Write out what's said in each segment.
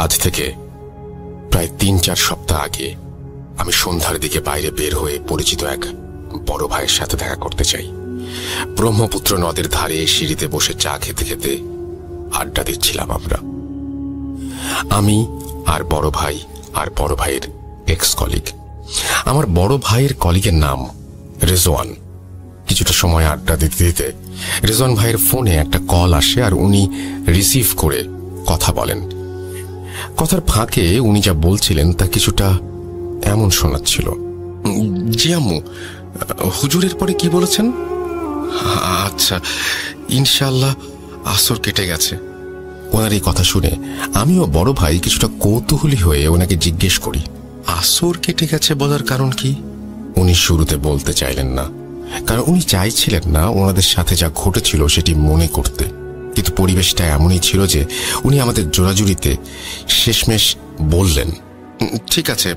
আজ থেকে প্রায় ৩-৪ সপ্তাহ আগে আমি সন্ধ্যার দিকে বাইরে বের হয়ে পরিচিত এক বড় ভাইয়ের সাথে দেখা করতে চাই। ব্রহ্মপুত্র নদের ধারে সিঁড়িতে বসে চা খেতে খেতে আড্ডা দিচ্ছিলাম আমরা, আমি আর বড় ভাই আর বড় ভাইয়ের এক্স কলিগ। আমার বড় ভাইয়ের কলিগের নাম রেজওয়ান। কিছুটা সময় আড্ডা দিতে দিতে রেজওয়ান ভাইয়ের ফোনে একটা কল আসে আর উনি রিসিভ করে কথা বলেন। কথার ফাঁকে উনি যা বলছিলেন তা কিছুটা এমন শোনাচ্ছিল, জি আম্মু, হুজুরের পরে কি বলেছেন? আচ্ছা, ইনশাআল্লাহ আসর কেটে গেছে। ওনার এই কথা শুনে আমিও বড় ভাই কিছুটা কৌতূহলী হয়ে ওনাকে জিজ্ঞেস করি, আসর কেটে গেছে বলার কারণ কি? উনি শুরুতে বলতে চাইলেন না, কারণ উনি চাইছিলেন না ওনাদের সাথে যা ঘটেছিল সেটি মনে করতে। কিন্তু পরিবেশটা এমনই ছিল যে উনি আমাদের জোরাজুরিতে শেষমেশ বললেন, ঠিক আছে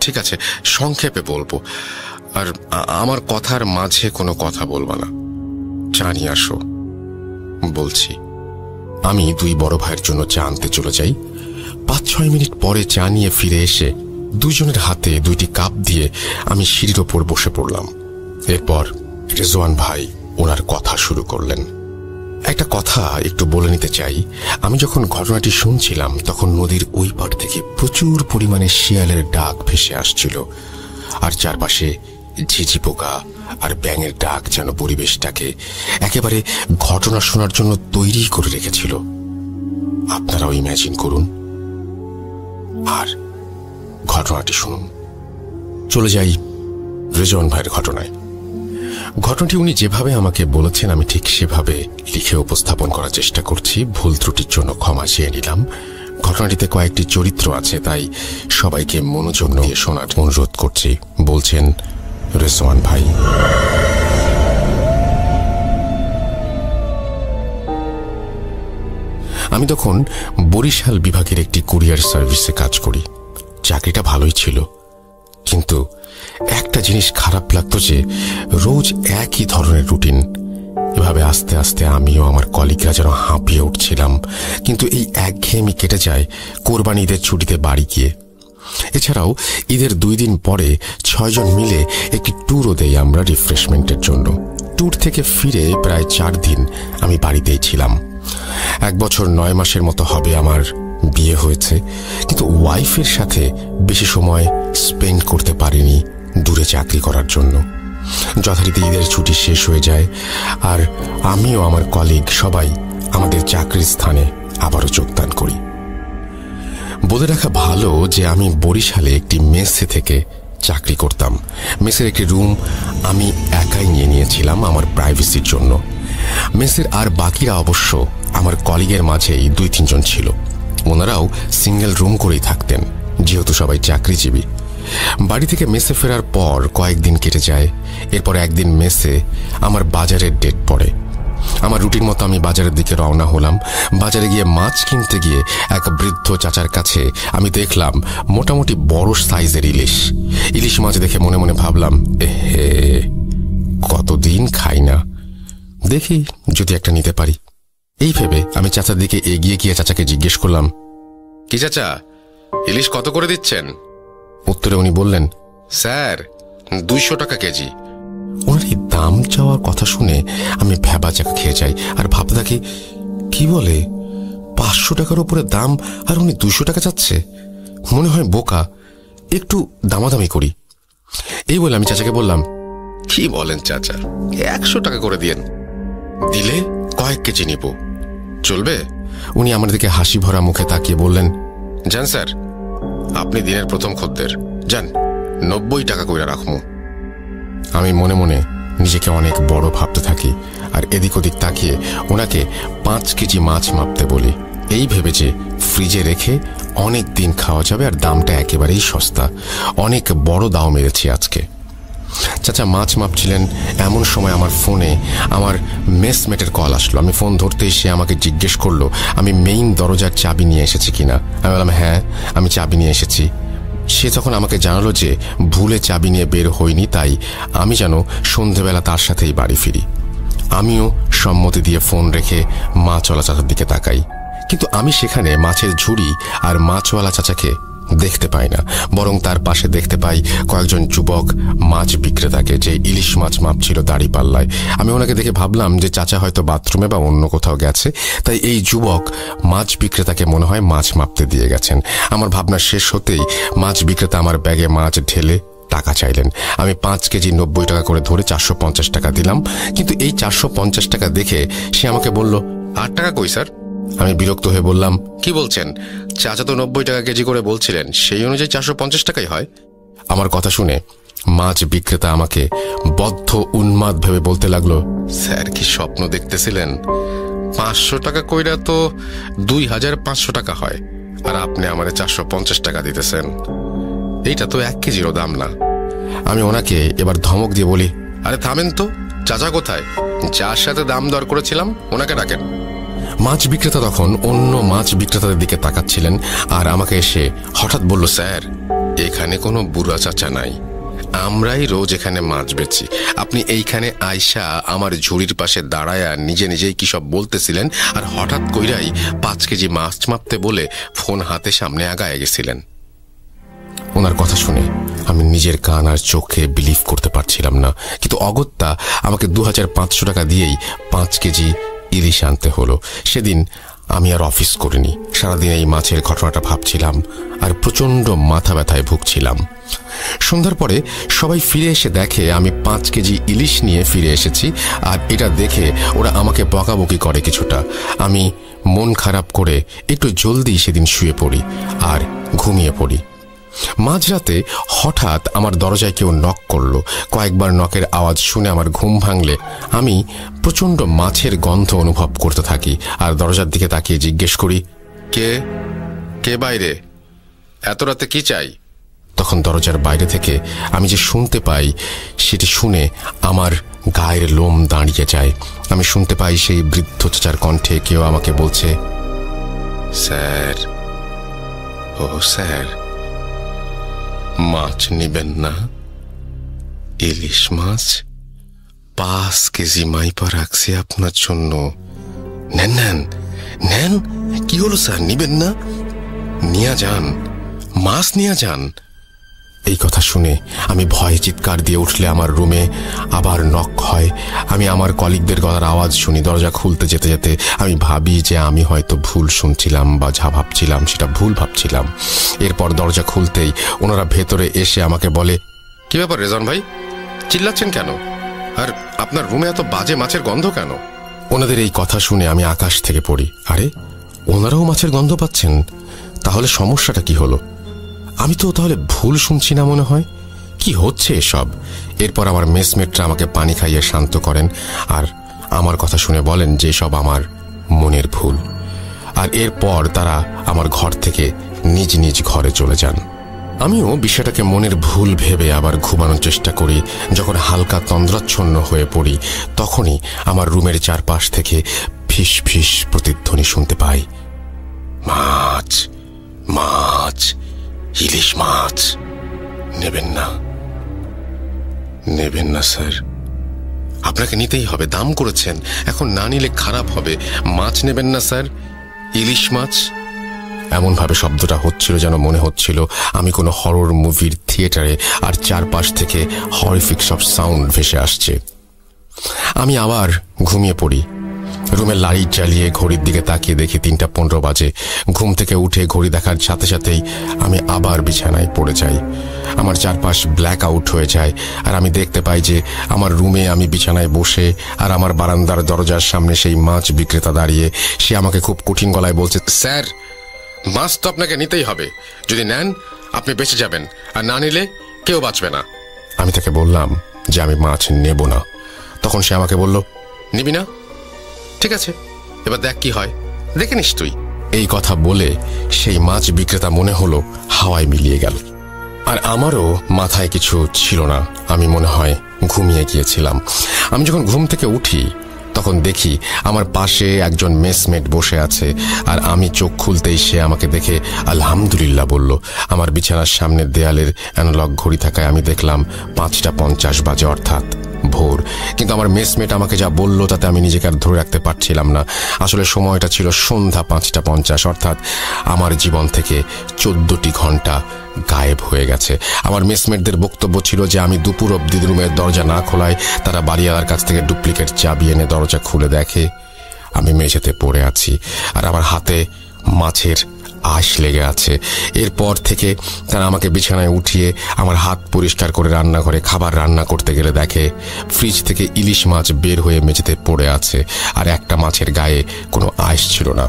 ঠিক আছে, সংক্ষেপে বলবো, আর আমার কথার মাঝে কোনো কথা বলবা না। চা নিয়ে আসো। বলছি। আমি দুই বড় ভাইয়ের জন্য চা আনতে চলে যাই। ৫-৬ মিনিট পরে চা নিয়ে ফিরে এসে দুইজনের হাতে 2টি কাপ দিয়ে আমি সিঁড়ির ওপর বসে পড়লাম। এরপর রেজওয়ান ভাই ওনার কথা শুরু করলেন। একটা কথা একটু বলে নিতে চাই, আমি যখন ঘটনাটি শুনছিলাম তখন নদীর ওই পার থেকে প্রচুর পরিমাণে শিয়ালের ডাক ভেসে আসছিল, আর চারপাশে ঝিঝি পোকা আর ব্যাঙের ডাক যেন পরিবেশটাকে একেবারে ঘটনা শোনার জন্য তৈরি করে রেখেছিল। আপনারাও ইম্যাজিন করুন আর ঘটনাটি শুনুন। চলে যাই রেজওয়ান ভাইয়ের ঘটনায়। ঘটনাটি উনি যেভাবে আমাকে বলেছেন আমি ঠিক সেভাবে লিখে উপস্থাপন করার চেষ্টা করছি। ভুল ত্রুটির জন্য ক্ষমা চেয়ে নিলাম। ঘটনাটিতে কয়েকটি চরিত্র আছে, তাই সবাইকে মনোযোগ দিয়ে শোনার অনুরোধ করছি। বলছেন রেজওয়ান ভাই। আমি তখন বরিশাল বিভাগের একটি কুরিয়ার সার্ভিসে কাজ করি। চাকরিটা ভালোই ছিল, কিন্তু একটা জিনিস খারাপ লাগতো যে রোজ একই ধরনের রুটিন। এভাবে আস্তে আস্তে আমিও আমার কলিগরা যেন হাঁপিয়ে উঠছিলাম। কিন্তু এই একঘেয়েমি কেটে যায় কোরবানি ঈদের ছুটিতে বাড়ি গিয়ে। এছাড়াও ঈদের 2 দিন পরে 6 জন মিলে একটি ট্যুরও দেই আমরা রিফ্রেশমেন্টের জন্য। ট্যুর থেকে ফিরে প্রায় 4 দিন আমি বাড়িতেই ছিলাম। 1 বছর 9 মাসের মতো হবে আমার বিয়ে হয়েছে, কিন্তু ওয়াইফের সাথে বেশি সময় স্পেন্ড করতে পারিনি দূরে চাকরি করার জন্য। যথারীতি ঈদের ছুটি শেষ হয়ে যায় আর আমিও আমার কলিগ সবাই আমাদের চাকরির স্থানে আবারও যোগদান করি। বলে রাখা ভালো যে আমি বরিশালে একটি মেসে থেকে চাকরি করতাম। মেসের একটি রুম আমি একাই নিয়েছিলাম আমার প্রাইভেসির জন্য। মেসের আর বাকিরা অবশ্য আমার কলিগের মাঝেই 2-3 জন ছিল। ওনারাও সিঙ্গেল রুম করেই থাকতেন, যেহেতু সবাই চাকরিজীবী। বাড়ি থেকে মেসে ফেরার পর কয়েকদিন কেটে যায়। এরপর একদিন মেসে আমার বাজারের ডেট পড়ে। আমার রুটিন মতো আমি বাজারের দিকে রওনা হলাম। বাজারে গিয়ে মাছ কিনতে গিয়ে এক বৃদ্ধ চাচার কাছে আমি দেখলাম মোটামুটি বড় সাইজের ইলিশ মাছ দেখে মনে মনে ভাবলাম, এহে, কতদিন খাই না, দেখি যদি একটা নিতে পারি। এই ভেবে আমি চাচার দিকে এগিয়ে গিয়ে চাচাকে জিজ্ঞেস করলাম, কি চাচা, ইলিশ কত করে দিচ্ছেন? উত্তরে উনি বললেন, স্যার 200 টাকা কেজি। ওনার এই দাম চাওয়ার কথা শুনে আমি ভ্যাবাচাকা খেয়ে যাই আর ভাবতে থাকি, কি বলে 500 টাকার উপরে দাম আর উনি 200 টাকা চাচ্ছে? মনে হয় বোকা, একটু দামাদামি করি। এই বলে আমি চাচাকে বললাম, কি বলেন চাচা, 100 টাকা করে দিয়েন, দিলে কয়েক কেজি নিব, চলবে? উনি আমার দিকে হাসি ভরা মুখে তাকিয়ে বললেন, যান স্যার, আপনি দিনের প্রথম খদ্দের, যান 90 টাকা করে রাখবো। আমি মনে মনে নিজেকে অনেক বড় ভাবতে থাকি আর এদিক ওদিক তাকিয়ে ওনাকে 5 কেজি মাছ মাপতে বলি, এই ভেবে যে ফ্রিজে রেখে অনেক দিন খাওয়া যাবে আর দামটা একেবারেই সস্তা। অনেক বড় দাও মেরেছি আজকে। চাচা মাছ মাপছিলেন, এমন সময় আমার ফোনে আমার মেসমেটের কল আসলো। আমি ফোন ধরতেই সে আমাকে জিজ্ঞেস করলো আমি মেইন দরজার চাবি নিয়ে এসেছি কিনা। আমি বললাম, হ্যাঁ আমি চাবি নিয়ে এসেছি। সে তখন আমাকে জানালো যে ভুলে চাবি নিয়ে বের হয়নি, তাই আমি যেন সন্ধেবেলা তার সাথেই বাড়ি ফিরি। আমিও সম্মতি দিয়ে ফোন রেখে মা চলা চাচার দিকে তাকাই। কিন্তু আমি সেখানে মাছের ঝুড়ি আর মাছওয়ালা চাচাকে দেখতে পাই না, বরং তার পাশে দেখতে পাই কয়েকজন যুবক মাছ বিক্রেতাকে, যে ইলিশ মাছ মাপছিল দাড়িপাল্লায়। আমি ওনাকে দেখে ভাবলাম যে চাচা হয়তো বাথরুমে বা অন্য কোথাও গেছে, তাই এই যুবক মাছ বিক্রেতাকে মনে হয় মাছ মাপতে দিয়ে গেছেন। আমার ভাবনা শেষ হতেই মাছ বিক্রেতা আমার ব্যাগে মাছ ঢেলে টাকা চাইলেন। আমি 5 কেজি 90 টাকা করে ধরে 450 টাকা দিলাম। কিন্তু এই 450 টাকা দেখে সে আমাকে বলল, 8 টাকা কই স্যার? আমি বিরক্ত হয়ে বললাম, কি বলছেন? চাচা তো 90 টাকা কেজি করে বলছিলেন, সেই অনুযায়ী 450 টাকাই হয়। আমার কথা শুনে মাছ বিক্রেতা আমাকে বদ্ধ উন্মাদ ভেবে বলতে লাগলো, স্যার কি স্বপ্ন দেখতেছিলেন? 500 টাকা কইরা তো 2500 টাকা হয়, আর আপনি আমারে 450 টাকা দিতেছেন। এইটা তো 1 কেজিরও দাম না। আমি ওনাকে এবার ধমক দিয়ে বলি, আরে থামেন তো, চাচা কোথায়? যার সাথে দাম দর করেছিলাম ওনাকে ডাকেন। মাছ বিক্রেতা তখন অন্য মাছ বিক্রেতাদের দিকে তাকাচ্ছিলেন, আর আমাকে এসে হঠাৎ বলল, স্যার এখানে কোনো বুড়া চাচা নাই, আমরাই রোজ এখানে মাছ বেচি। আপনি এইখানে আইসা আমার ঝুড়ির পাশে দাঁড়ায়া নিজে নিজেই কি সব বলতেছিলেন, আর হঠাৎ কইরাই 5 কেজি মাছ মাপতে বলে ফোন হাতে সামনে আগায় গেছিলেন। ওনার কথা শুনে আমি নিজের কান আর চোখে বিলিভ করতে পারছিলাম না, কিন্তু অগত্যা আমাকে 2500 টাকা দিয়েই 5 কেজি ইলিশ আনতে হলো। সেদিন আমি আর অফিস করিনি। সারাদিন এই মাছের ঘটনাটা ভাবছিলাম আর প্রচণ্ড মাথা ব্যথায় ভুগছিলাম। সন্ধ্যার পরে সবাই ফিরে এসে দেখে আমি 5 কেজি ইলিশ নিয়ে ফিরে এসেছি, আর এটা দেখে ওরা আমাকে বকাবকি করে কিছুটা। আমি মন খারাপ করে একটু জলদি সেদিন শুয়ে পড়ি আর ঘুমিয়ে পড়ি। মাঝরাতে হঠাৎ আমার দরজায় কেউ নক করলো। কয়েকবার নকের আওয়াজ শুনে আমার ঘুম ভাঙলে আমি প্রচণ্ড মাছের গন্ধ অনুভব করতে থাকি, আর দরজার দিকে তাকিয়ে জিজ্ঞেস করি, কে কে বাইরে? এত রাতে কি চাই? তখন দরজার বাইরে থেকে আমি যে শুনতে পাই, সেটি শুনে আমার গায়ের লোম দাঁড়িয়ে যায়। আমি শুনতে পাই সেই বৃদ্ধ চাচার কণ্ঠে কেউ আমাকে বলছে, স্যার, ও স্যার, মাছ নিবেন না? ইলিশ মাছ 5 কেজি মাইপা রাখছি আপনার জন্য, নেন নেন নেন। কি হলো স্যার, নিবেন না? নিয়ে যান, মাছ নিয়ে যান। এই কথা শুনে আমি ভয়ে চিৎকার দিয়ে উঠলে আমার রুমে আবার নক হয়। আমি আমার কলিগদের গলার আওয়াজ শুনি। দরজা খুলতে যেতে যেতে আমি ভাবি যে আমি হয়তো ভুল শুনছিলাম, বা যা ভাবছিলাম সেটা ভুল ভাবছিলাম। এরপর দরজা খুলতেই ওনারা ভেতরে এসে আমাকে বলে, কি ব্যাপার রেজন ভাই, চিল্লাচ্ছেন কেন? আর আপনার রুমে এত বাজে মাছের গন্ধ কেন? ওনাদের এই কথা শুনে আমি আকাশ থেকে পড়ি। আরে, ওনারাও মাছের গন্ধ পাচ্ছেন? তাহলে সমস্যাটা কি হলো? আমি তো তাহলে ভুল শুনছি না মনে হয়। কি হচ্ছে এসব? এরপর আমার মেসমেটরা আমাকে পানি খাইয়ে শান্ত করেন, আর আমার কথা শুনে বলেন যে সব আমার মনের ভুল। আর এরপর তারা আমার ঘর থেকে নিজ নিজ ঘরে চলে যান। আমিও বিষয়টাকে মনের ভুল ভেবে আবার ঘুমানোর চেষ্টা করি। যখন হালকা তন্দ্রাচ্ছন্ন হয়ে পড়ি, তখনই আমার রুমের চারপাশ থেকে ফিস ফিস প্রতিধ্বনি শুনতে পাই, মাছ মাছ, ইলিশ মাছ নেবেন না? নেবেন না স্যার? আপনাকে নিতেই হবে, দাম করেছেন, এখন না নিলে খারাপ হবে। মাছ নেবেন না স্যার, ইলিশ মাছ। এমনভাবে শব্দটা হচ্ছিল যেন মনে হচ্ছিল আমি কোনো হরর মুভির থিয়েটারে, আর চারপাশ থেকে হরিফিক সব সাউন্ড ভেসে আসছে। আমি আবার ঘুমিয়ে পড়ি। রুমের লাইট জ্বালিয়ে ঘড়ির দিকে তাকিয়ে দেখি 3:15 বাজে। ঘুম থেকে উঠে ঘড়ি দেখার সাথে সাথেই আমি আবার বিছানায় পড়ে যাই। আমার চারপাশ ব্ল্যাক আউট হয়ে যায়, আর আমি দেখতে পাই যে আমার রুমে আমি বিছানায় বসে, আর আমার বারান্দার দরজার সামনে সেই মাছ বিক্রেতা দাঁড়িয়ে। সে আমাকে খুব কঠিন গলায় বলছে, স্যার, মাছ তো আপনাকে নিতেই হবে। যদি নেন আপনি বেঁচে যাবেন, আর না নিলে কেউ বাঁচবে না। আমি তাকে বললাম যে আমি মাছ নেব না। তখন সে আমাকে বলল, নিবি না? ঠিক আছে, এবার দেখ কি হয়, দেখে নিস তুই। এই কথা বলে সেই মাছ বিক্রেতা মনে হলো হাওয়ায় মিলিয়ে গেল। আর আমারও মাথায় কিছু ছিল না, আমি মনে হয় ঘুমিয়ে গিয়েছিলাম। আমি যখন ঘুম থেকে উঠি তখন দেখি আমার পাশে একজন মেসমেট বসে আছে, আর আমি চোখ খুলতেই সে আমাকে দেখে আলহামদুলিল্লাহ বলল। আমার বিছানার সামনের দেয়ালের অ্যানালগ ঘড়ি থাকায় আমি দেখলাম 5:50 বাজে, অর্থাৎ ভোর। কিন্তু আমার মেসমেট আমাকে যা বলল তাতে আমি নিজেকে আর ধরে রাখতে পারছিলাম না। আসলে সময়টা ছিল সন্ধ্যা 5:50, অর্থাৎ আমার জীবন থেকে 14টি ঘন্টা গায়েব হয়ে গেছে। আমার মেসমেটদের বক্তব্য ছিল যে আমি দুপুর অব্দি রুমের দরজা না খোলায় তারা বাড়িওয়ালার কাছ থেকে ডুপ্লিকেট চাবি এনে দরজা খুলে দেখে আমি মেঝেতে পড়ে আছি আর আমার হাতে মাছের আঁশ লেগে আছে। এরপর থেকে তারা আমাকে বিছানায় উঠিয়ে আমার হাত পরিষ্কার করে রান্নাঘরে খাবার রান্না করতে গেলে দেখে ফ্রিজ থেকে ইলিশ মাছ বের হয়ে মেঝেতে পড়ে আছে আর একটা মাছের গায়ে কোনো আঁশ ছিল না।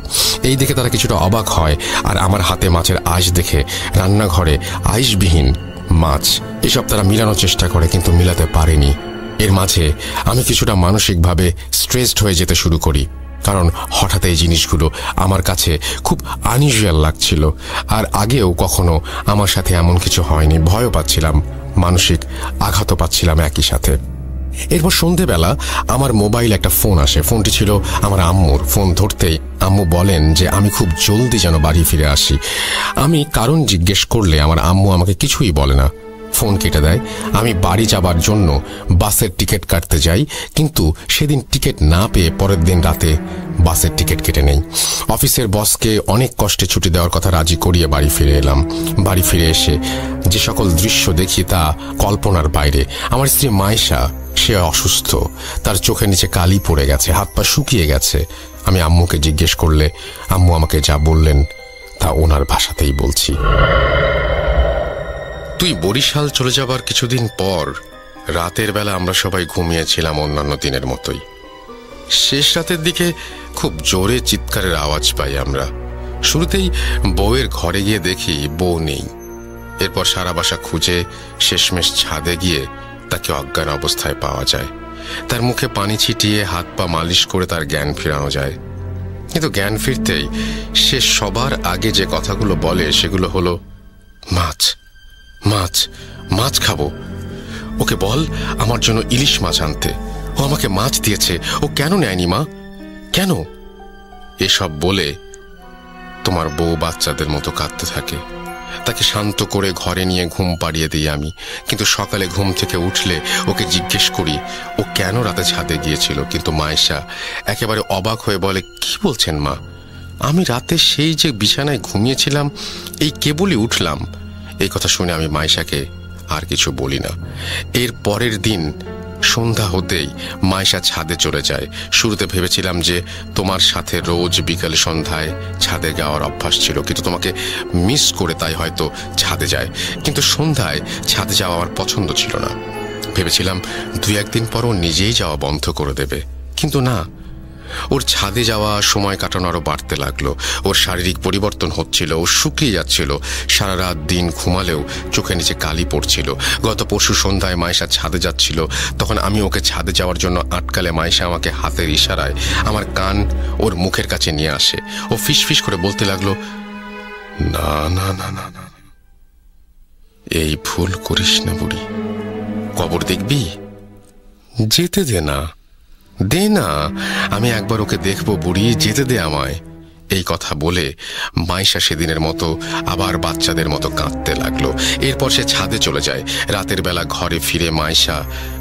এই দেখে তারা কিছুটা অবাক হয় আর আমার হাতে মাছের আঁশ দেখে রান্নাঘরে আঁশবিহীন মাছ এসব তারা মিলানোর চেষ্টা করে, কিন্তু মিলাতে পারেনি। এর মাঝে আমি কিছুটা মানসিকভাবে স্ট্রেসড হয়ে যেতে শুরু করি, কারণ হঠাৎ এই জিনিসগুলো আমার কাছে খুব আনইউজুয়াল লাগছিল। আর আগেও কখনো আমার সাথে এমন কিছু হয়নি। ভয়ও পাচ্ছিলাম, মানসিক আঘাতও পাচ্ছিলাম একই সাথে। এরপর সন্ধেবেলা আমার মোবাইল একটা ফোন আসে। ফোনটি ছিল আমার আম্মুর। ফোন ধরতেই আম্মু বলেন যে আমি খুব জলদি যেন বাড়ি ফিরে আসি। আমি কারণ জিজ্ঞেস করলে আমার আম্মু আমাকে কিছুই বলে না, ফোন কেটে দেয়। আমি বাড়ি যাবার জন্য বাসের টিকিট কাটতে যাই, কিন্তু সেদিন টিকিট না পেয়ে পরের দিন রাতে বাসের টিকিট কেটে নেই। অফিসের বসকে অনেক কষ্টে ছুটি দেওয়ার কথা রাজি করিয়ে বাড়ি ফিরে এলাম। বাড়ি ফিরে এসে যে সকল দৃশ্য দেখি তা কল্পনার বাইরে। আমার স্ত্রী মাইশা, সে অসুস্থ, তার চোখের নিচে কালি পড়ে গেছে, হাত পা শুকিয়ে গেছে। আমি আম্মুকে জিজ্ঞেস করলে আম্মু আমাকে যা বললেন তা ওনার ভাষাতেই বলছি। তুই বরিশাল চলে যাবার কিছুদিন পর রাতের বেলা আমরা সবাই ঘুমিয়েছিলাম অন্যান্য দিনের মতোই। শেষ রাতের দিকে খুব জোরে চিৎকারের আওয়াজ পাই আমরা। শুরুতেই বউয়ের ঘরে গিয়ে দেখি বউ নেই। এরপর সারা বাসা খুঁজে শেষমেশ ছাদে গিয়ে তাকে অজ্ঞান অবস্থায় পাওয়া যায়। তার মুখে পানি ছিটিয়ে হাত পা মালিশ করে তার জ্ঞান ফেরানো যায়। কিন্তু জ্ঞান ফিরতেই সে সবার আগে যে কথাগুলো বলে সেগুলো হলো, মাছ মাছ মাছ খাবো, ওকে বল আমার জন্য ইলিশ মাছ আনতে, ও আমাকে মাছ দিয়েছে, ও কেন নেয়নি মা, কেন? এসব বলে তোমার বউ বাচ্চাদের মতো কাঁদতে থাকে। তাকে শান্ত করে ঘরে নিয়ে ঘুম পাড়িয়ে দিই আমি। কিন্তু সকালে ঘুম থেকে উঠলে ওকে জিজ্ঞেস করি ও কেন রাতে ছাদে গিয়েছিল। কিন্তু মায়েশা একেবারে অবাক হয়ে বলে, কি বলছেন মা, আমি রাতে সেই যে বিছানায় ঘুমিয়েছিলাম এই কেবলই উঠলাম। এই কথা শুনে আমি মায়েশাকে আর কিছু বলি না। এর পরের দিন সন্ধ্যা হতেই মায়েশা ছাদে চলে যায়। শুরুতে ভেবেছিলাম যে তোমার সাথে রোজ বিকালে সন্ধ্যায় ছাদে যাওয়ার অভ্যাস ছিল, কিন্তু তোমাকে মিস করে তাই হয়তো ছাদে যায়। কিন্তু সন্ধ্যায় ছাদে যাওয়া আমার পছন্দ ছিল না। ভেবেছিলাম 2-1 দিন পর ও নিজেই যাওয়া বন্ধ করে দেবে, কিন্তু না, ওর ছাদে যাওয়া সময় কাটানো আরো বাড়তে লাগলো। ওর শারীরিক পরিবর্তন হচ্ছিল, ও শুকিয়ে যাচ্ছিল, সারা রাত দিন ঘুমালেও চোখের নিচে কালি পড়ছিল। গত পরশু সন্ধ্যায় মায়েশা ছাদে যাচ্ছিল, তখন আমি ওকে ছাদে যাওয়ার জন্য আটকালে মায়েশা আমাকে হাতের ইশারায় আমার কান ওর মুখের কাছে নিয়ে আসে। ও ফিসফিস করে বলতে লাগলো, না না না না না, এই ভুল করিস না বুড়ি, কবর দেখবি, যেতে দে না, দে না, আমি একবার ওকে দেখবো বুড়ি, যেতে দে আমায়। এই কথা বলে মাইশা সেদিনের মতো আবার বাচ্চাদের মতো কাঁদতে লাগলো। এরপর সে ছাদে চলে যায়। রাতের বেলা ঘরে ফিরে মাইশা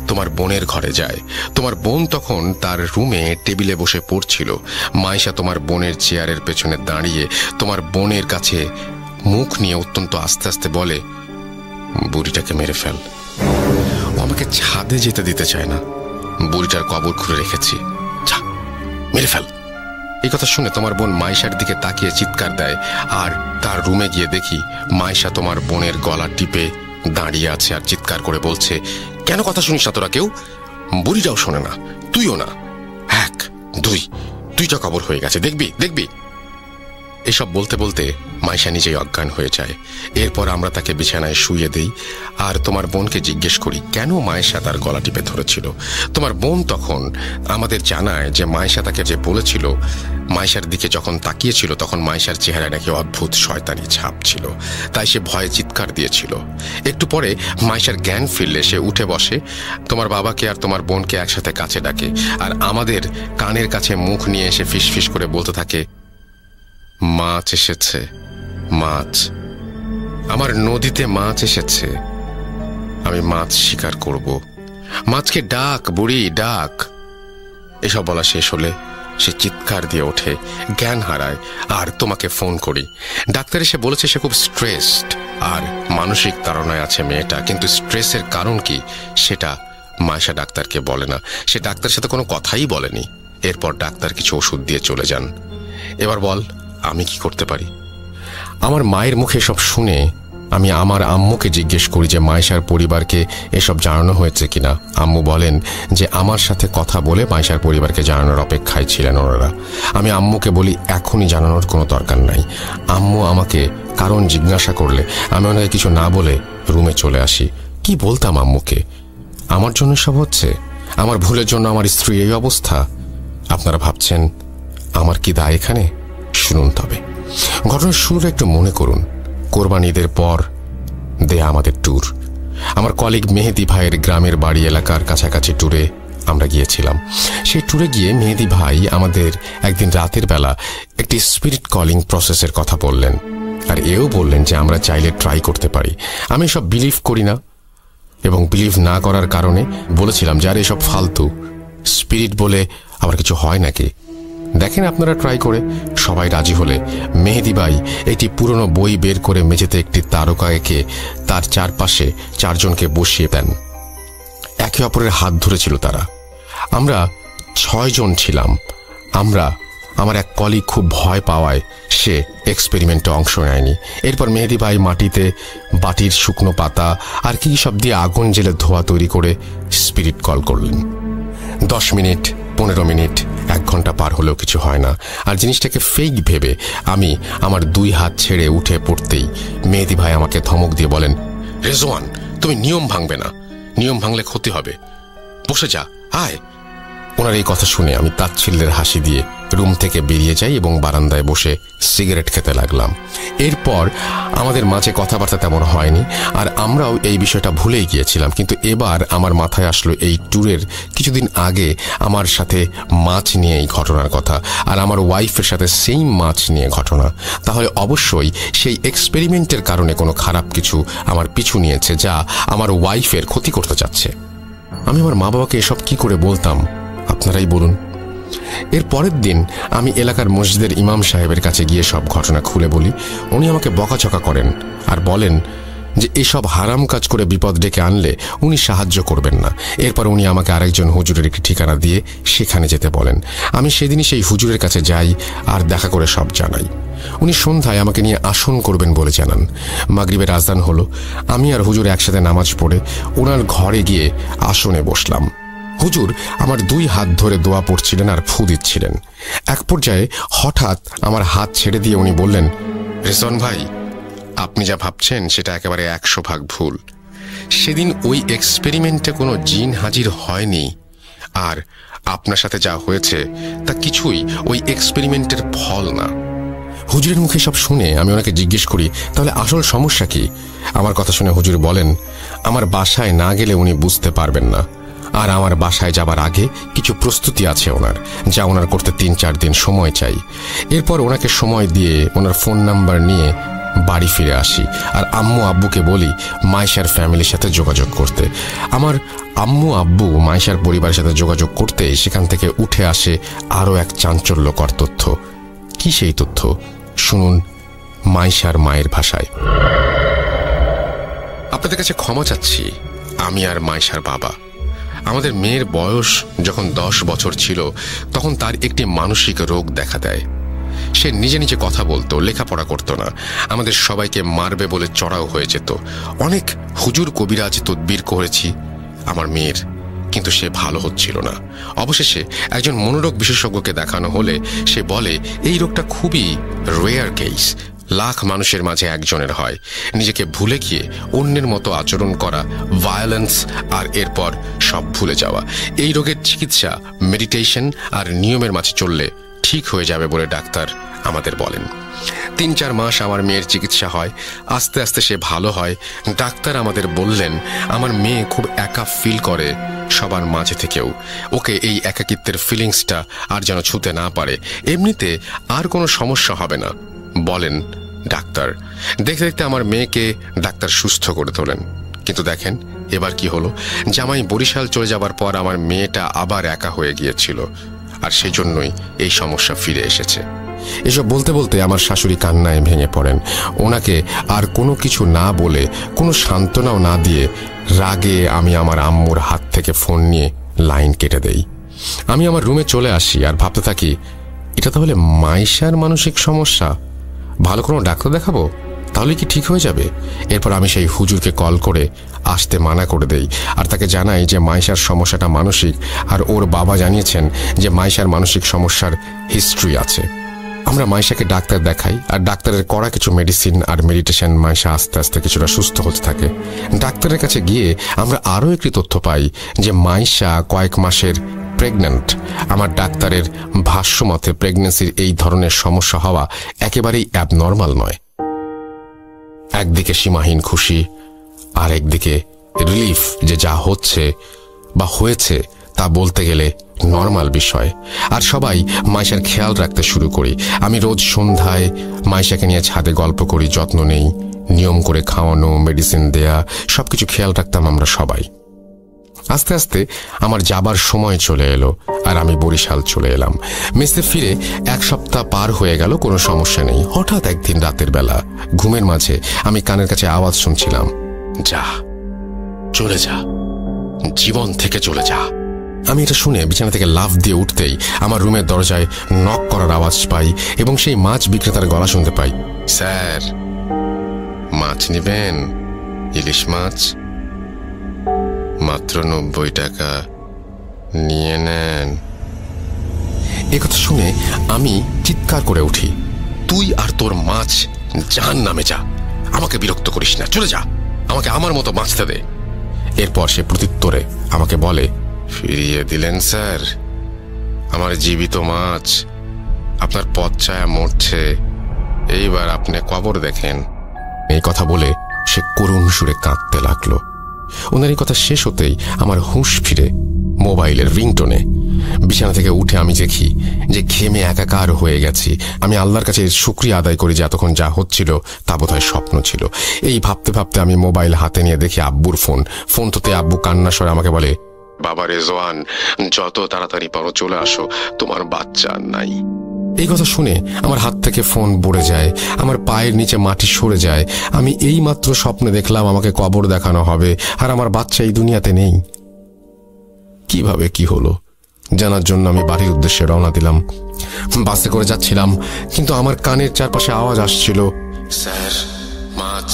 তোমার বোনের ঘরে যায়। তোমার বোন তখন তার রুমে টেবিলে বসে পড়ছিল। মাইশা তোমার বোনের চেয়ারের পেছনে দাঁড়িয়ে তোমার বোনের কাছে মুখ নিয়ে অত্যন্ত আস্তে আস্তে বলে, বুড়িটাকে মেরে ফেল, ও আমাকে ছাদে যেতে দিতে চায় না, বুড়িটার কবর খুঁড়ে রেখেছি, যা মেরে ফেল। এই কথা শুনে তোমার বোন মাইশার দিকে তাকিয়ে চিৎকার দেয়। আর তার রুমে গিয়ে দেখি মাইশা তোমার বোনের গলা টিপে দাঁড়িয়ে আছে আর চিৎকার করে বলছে, কেন কথা শুনিস না তোরা কেউ? বুড়িটাও শোনে না, তুইও না, 1, 2, 2টা কবর হয়ে গেছে, দেখবি দেখবি। এসব বলতে বলতে মাইশা নিজেই অজ্ঞান হয়ে যায়। এরপর আমরা তাকে বিছানায় শুইয়ে দেই আর তোমার বোনকে জিজ্ঞেস করি কেন মায়েশা তার গলা টিপে ধরেছিল। তোমার বোন তখন আমাদের জানায় যে মায়েশা তাকে যে বলেছিল, মায়েশার দিকে যখন তাকিয়েছিল তখন মায়েশার চেহারায় নাকি অদ্ভুত শয়তানি ছাপ ছিল, তাই সে ভয়ে চিৎকার দিয়েছিল। একটু পরে মায়েশার জ্ঞান ফিরলে সে উঠে বসে, তোমার বাবাকে আর তোমার বোনকে একসাথে কাছে ডাকে আর আমাদের কানের কাছে মুখ নিয়ে এসে ফিসফিস করে বলতে থাকে, মাছ এসেছে, মাছ, আমার নদীতে মাছ এসেছে, আমি মাছ শিকার করব, মাছকে ডাক বুড়ি ডাক। এসব বলা শেষ হলে সে চিৎকার দিয়ে ওঠে, জ্ঞান হারায়, আর তোমাকে ফোন করি। ডাক্তার এসে বলেছে সে খুব স্ট্রেসড আর মানসিক তাড়নায় আছে মেয়েটা, কিন্তু স্ট্রেসের কারণ কি সেটা মায়েশা ডাক্তারকে বলে না। সে ডাক্তারের সাথে কোনো কথাই বলেনি। এরপর ডাক্তার কিছু ওষুধ দিয়ে চলে যান। এবার বল আমি কি করতে পারি? আমার মায়ের মুখে সব শুনে আমি আমার আম্মুকে জিজ্ঞেস করি যে মায়েশার পরিবারকে এসব জানানো হয়েছে কিনা। আম্মু বলেন যে আমার সাথে কথা বলে মায়েশার পরিবারকে জানানোর অপেক্ষায় ছিলেন ওনারা। আমি আম্মুকে বলি এখনই জানানোর কোনো দরকার নাই। আম্মু আমাকে কারণ জিজ্ঞাসা করলে আমি ওনাকে কিছু না বলে রুমে চলে আসি। কি বলতাম আম্মুকে? আমার জন্য সব হচ্ছে, আমার ভুলের জন্য আমার স্ত্রী এই অবস্থা। আপনারা ভাবছেন আমার কি দায় এখানে? শুনুন তবে ঘটনার শুরুটা একটু মনে করুন। কোরবানি ঈদের পর দেয়া আমাদের ট্যুর। আমার কলিগ মেহেদি ভাইয়ের গ্রামের বাড়ি এলাকার কাছাকাছি ট্যুরে আমরা গিয়েছিলাম। সেই ট্যুরে গিয়ে মেহেদি ভাই আমাদের একদিন রাতের বেলা একটি স্পিরিট কলিং প্রসেসের কথা বললেন, আর এও বললেন যে আমরা চাইলে ট্রাই করতে পারি। আমি সব বিলিভ করি না এবং বিলিভ না করার কারণে বলেছিলাম যে আর এসব ফালতু, স্পিরিট বলে আবার কিছু হয় নাকি, দেখেন আপনারা ট্রাই করে। সবাই রাজি হলে মেহেদি ভাই একটি পুরনো বই বের করে মেঝেতে একটি তারকা এঁকে তার চারপাশে 4 জনকে বসিয়ে দেন। একে অপরের হাত ধরেছিল তারা। আমরা 6 জন ছিলাম। আমার এক কলিগ খুব ভয় পাওয়ায় সে এক্সপেরিমেন্টে অংশ নেয়নি। এরপর মেহেদি ভাই মাটিতে বাটির শুকনো পাতা আর কি সব দিয়ে আগুন জেলে ধোঁয়া তৈরি করে স্পিরিট কল করলেন। 10 মিনিট, 15 মিনিট, 1 ঘন্টা পার হলেও কিছু হয় না। আর জিনিসটাকে ফেক ভেবে আমি আমার 2 হাত ছেড়ে উঠে পড়তেই মেহেদি ভাই আমাকে ধমক দিয়ে বলেন, রেজওয়ান তুমি নিয়ম ভাঙবে না, নিয়ম ভাঙলে ক্ষতি হবে, বসে যা, আয়। ওনার এই কথা শুনে আমি তাচ্ছিল্যের হাসি দিয়ে রুম থেকে বেরিয়ে যাই এবং বারান্দায় বসে সিগারেট খেতে লাগলাম। এরপর আমাদের মাঝে কথাবার্তা তেমন হয়নি, আর আমরাও এই বিষয়টা ভুলেই গিয়েছিলাম। কিন্তু এবার আমার মাথায় আসলো এই ট্যুরের কিছুদিন আগে আমার সাথে মাছ নিয়ে এই ঘটনার কথা, আর আমার ওয়াইফের সাথে সেই মাছ নিয়ে ঘটনা। তাহলে অবশ্যই সেই এক্সপেরিমেন্টের কারণে কোনো খারাপ কিছু আমার পিছু নিয়েছে, যা আমার ওয়াইফের ক্ষতি করতে চাচ্ছে। আমি আমার মা বাবাকে এসব কি করে বলতাম আপনারাই বলুন। এর পরের দিন আমি এলাকার মসজিদের ইমাম সাহেবের কাছে গিয়ে সব ঘটনা খুলে বলি। উনি আমাকে বকাঝকা করেন আর বলেন যে এসব হারাম কাজ করে বিপদ ডেকে আনলে উনি সাহায্য করবেন না। এরপর উনি আমাকে আরেকজন হুজুরের একটি ঠিকানা দিয়ে সেখানে যেতে বলেন। আমি সেদিনই সেই হুজুরের কাছে যাই আর দেখা করে সব জানাই। উনি সন্ধ্যায় আমাকে নিয়ে আসন করবেন বলে জানান। মাগরিবের আজান হলো। আমি আর হুজুর একসাথে নামাজ পড়ে ওনার ঘরে গিয়ে আসনে বসলাম। হুজুর আমার 2 হাত ধরে দোয়া পড়ছিলেন আর ফু দিচ্ছিলেন। এক পর্যায়ে হঠাৎ আমার হাত ছেড়ে দিয়ে উনি বললেন, রেজওয়ান ভাই আপনি যা ভাবছেন সেটা একেবারে 100% ভুল। সেদিন ওই এক্সপেরিমেন্টে কোনো জিন হাজির হয়নি, আর আপনার সাথে যা হয়েছে তা কিছুই ওই এক্সপেরিমেন্টের ফল না। হুজুরের মুখে সব শুনে আমি ওনাকে জিজ্ঞেস করি, তাহলে আসল সমস্যা কি? আমার কথা শুনে হুজুর বলেন, আমার বাসায় না গেলে উনি বুঝতে পারবেন না, আর আমার বাসায় যাবার আগে কিছু প্রস্তুতি আছে ওনার, যা ওনার করতে 3-4 দিন সময় চাই। এরপর ওনাকে সময় দিয়ে ওনার ফোন নাম্বার নিয়ে বাড়ি ফিরে আসি, আর আম্মু আব্বুকে বলি মায়েশার ফ্যামিলির সাথে যোগাযোগ করতে। আমার আম্মু আব্বু মায়েশার পরিবারের সাথে যোগাযোগ করতে সেখান থেকে উঠে আসে আরও এক চাঞ্চল্যকর তথ্য। কি সেই তথ্য? শুনুন মায়েশার মায়ের ভাষায়। আপনাদের কাছে ক্ষমা চাচ্ছি, আমি আর মায়েশার বাবা। আমাদের মেয়ের বয়স যখন 10 বছর ছিল তখন তার একটি মানসিক রোগ দেখা দেয়। সে নিজে নিজে কথা বলতো, লেখাপড়া করতো না, আমাদের সবাইকে মারবে বলে চড়াও হয়ে যেত। অনেক হুজুর কবিরাজ তদবির করেছি আমার মেয়ের, কিন্তু সে ভালো হচ্ছিল না। অবশেষে একজন মনোরোগ বিশেষজ্ঞকে দেখানো হলে সে বলে এই রোগটা খুবই রেয়ার কেস, লাখ মানুষের মাঝে একজনের হয়। নিজেকে ভুলে গিয়ে অন্যের মতো আচরণ করা, ভায়োলেন্স, আর এরপর সব ভুলে যাওয়া। এই রোগের চিকিৎসা মেডিটেশন আর নিয়মের মাঝে চললে ঠিক হয়ে যাবে বলে ডাক্তার আমাদের বলেন। 3-4 মাস আমার মেয়ের চিকিৎসা হয়, আস্তে আস্তে সে ভালো হয়। ডাক্তার আমাদের বললেন আমার মেয়ে খুব একা ফিল করে সবার মাঝে থেকেও। ওকে এই একাকিত্বের ফিলিংসটা আর যেন ছুঁতে না পারে। এমনিতে আর কোনো সমস্যা হবে না বলেন ডাক্তার। দেখতে দেখতে আমার মেয়েকে ডাক্তার সুস্থ করে তোলেন। কিন্তু দেখেন এবার কি হলো, জামাই বরিশাল চলে যাবার পর আমার মেয়েটা আবার একা হয়ে গিয়েছিল, আর সেই জন্যই এই সমস্যা ফিরে এসেছে। এসব বলতে বলতে আমার শাশুড়ি কান্নায় ভেঙে পড়েন। ওনাকে আর কোনো কিছু না বলে, কোনো সান্ত্বনাও না দিয়ে রাগে আমি আমার আম্মুর হাত থেকে ফোন নিয়ে লাইন কেটে দেই। আমি আমার রুমে চলে আসি আর ভাবতে থাকি, এটা তাহলে মাইশার মানসিক সমস্যা, ভালো কোনো ডাক্তার দেখাবো, তাহলে কি ঠিক হয়ে যাবে। এরপর আমি সেই হুজুরকে কল করে আসতে মানা করে দেই আর তাকে জানাই যে মাইশার সমস্যাটা মানসিক, আর ওর বাবা জানিয়েছেন যে মাইশার মানসিক সমস্যার হিস্ট্রি আছে। আমরা মাইশাকে ডাক্তার দেখাই, আর ডাক্তারের করা কিছু মেডিসিন আর মেডিটেশন মাইশা আস্তে আস্তে কিছুটা সুস্থ হতে থাকে। ডাক্তারের কাছে গিয়ে আমরা আরও একটি তথ্য পাই যে মাইশা কয়েক মাসের প্রেগন্যান্ট। আমার ডাক্তারের ভাষ্য মতে প্রেগন্যান্সির এই ধরনের সমস্যা হওয়া একেবারেই অ্যাবনর্মাল নয়। একদিকে সীমাহীন খুশি, আর একদিকে রিলিফ যে যা হচ্ছে বা হয়েছে তা বলতে গেলে নর্মাল বিষয়। আর সবাই মাইশার খেয়াল রাখতে শুরু করি। আমি রোজ সন্ধ্যায় মাইশাকে নিয়ে ছাদে গল্প করি, যত্ন নেই, নিয়ম করে খাওয়ানো, মেডিসিন দেয়া, সবকিছু খেয়াল রাখতাম আমরা সবাই। আস্তে আস্তে আমার যাবার সময় চলে এলো আর আমি বরিশাল চলে এলাম। মেসে ফিরে 1 সপ্তাহ পার হয়ে গেল, কোনো সমস্যা নেই। হঠাৎ একদিন রাতের বেলা ঘুমের মাঝে আমি কানের কাছে আওয়াজ শুনছিলাম, যা, চলে যা, জীবন থেকে চলে যা। আমি এটা শুনে বিছানা থেকে লাফ দিয়ে উঠতেই আমার রুমের দরজায় নক করার আওয়াজ পাই এবং সেই মাছ বিক্রেতার গলা শুনতে পাই, স্যার, মাছ নেবেন? ইলিশ মাছ মাত্র 90 টাকা, নিয়ে নেন। একথা শুনে আমি চিৎকার করে উঠি, তুই আর তোর মাছ জাহান্নামে যা, আমাকে বিরক্ত করিস না, চলে যা, আমাকে আমার মতো বাঁচতে দে। এরপর সে প্রত্যুত্তরে আমাকে বলে, ফিরিয়ে দিলেন স্যার, আমার জীবিত মাছ আপনার পথ ছায়া মরছে, এইবার আপনি কবর দেখেন। এই কথা বলে সে করুণ সুরে কাঁদতে লাগলো। ওনার এই কথা শেষ হতেই আমার হুঁশ ফিরে মোবাইলের রিংটোনে। বিছানা থেকে উঠে আমি দেখি যে ঘেমে একাকার হয়ে গেছি। আমি আল্লাহর কাছে শুকরিয়া আদায় করি যে এতক্ষণ যা হচ্ছিল তা বোধহয় স্বপ্ন ছিল। এই ভাবতে ভাবতে আমি মোবাইল হাতে নিয়ে দেখি আব্বুর ফোন তোতে আব্বু কান্না স্বরে আমাকে বলে, বাবা রেজওয়ান, যত তাড়াতাড়ি পারো চলে আসো, তোমার বাচ্চা নাই। এই কথা শুনে আমার হাত থেকে ফোন পড়ে যায়, আমার পায়ের নিচে মাটি সরে যায়। আমি এই মাত্র স্বপ্নে দেখলাম আমাকে কবর দেখানো হবে আর আমার বাচ্চা এই দুনিয়াতে নেই। কিভাবে কি হলো জানার জন্য আমি বাড়ির উদ্দেশ্যে রওনা দিলাম। বাসে করে যাচ্ছিলাম, কিন্তু আমার কানের চারপাশে আওয়াজ আসছিল, স্যার, মাছ,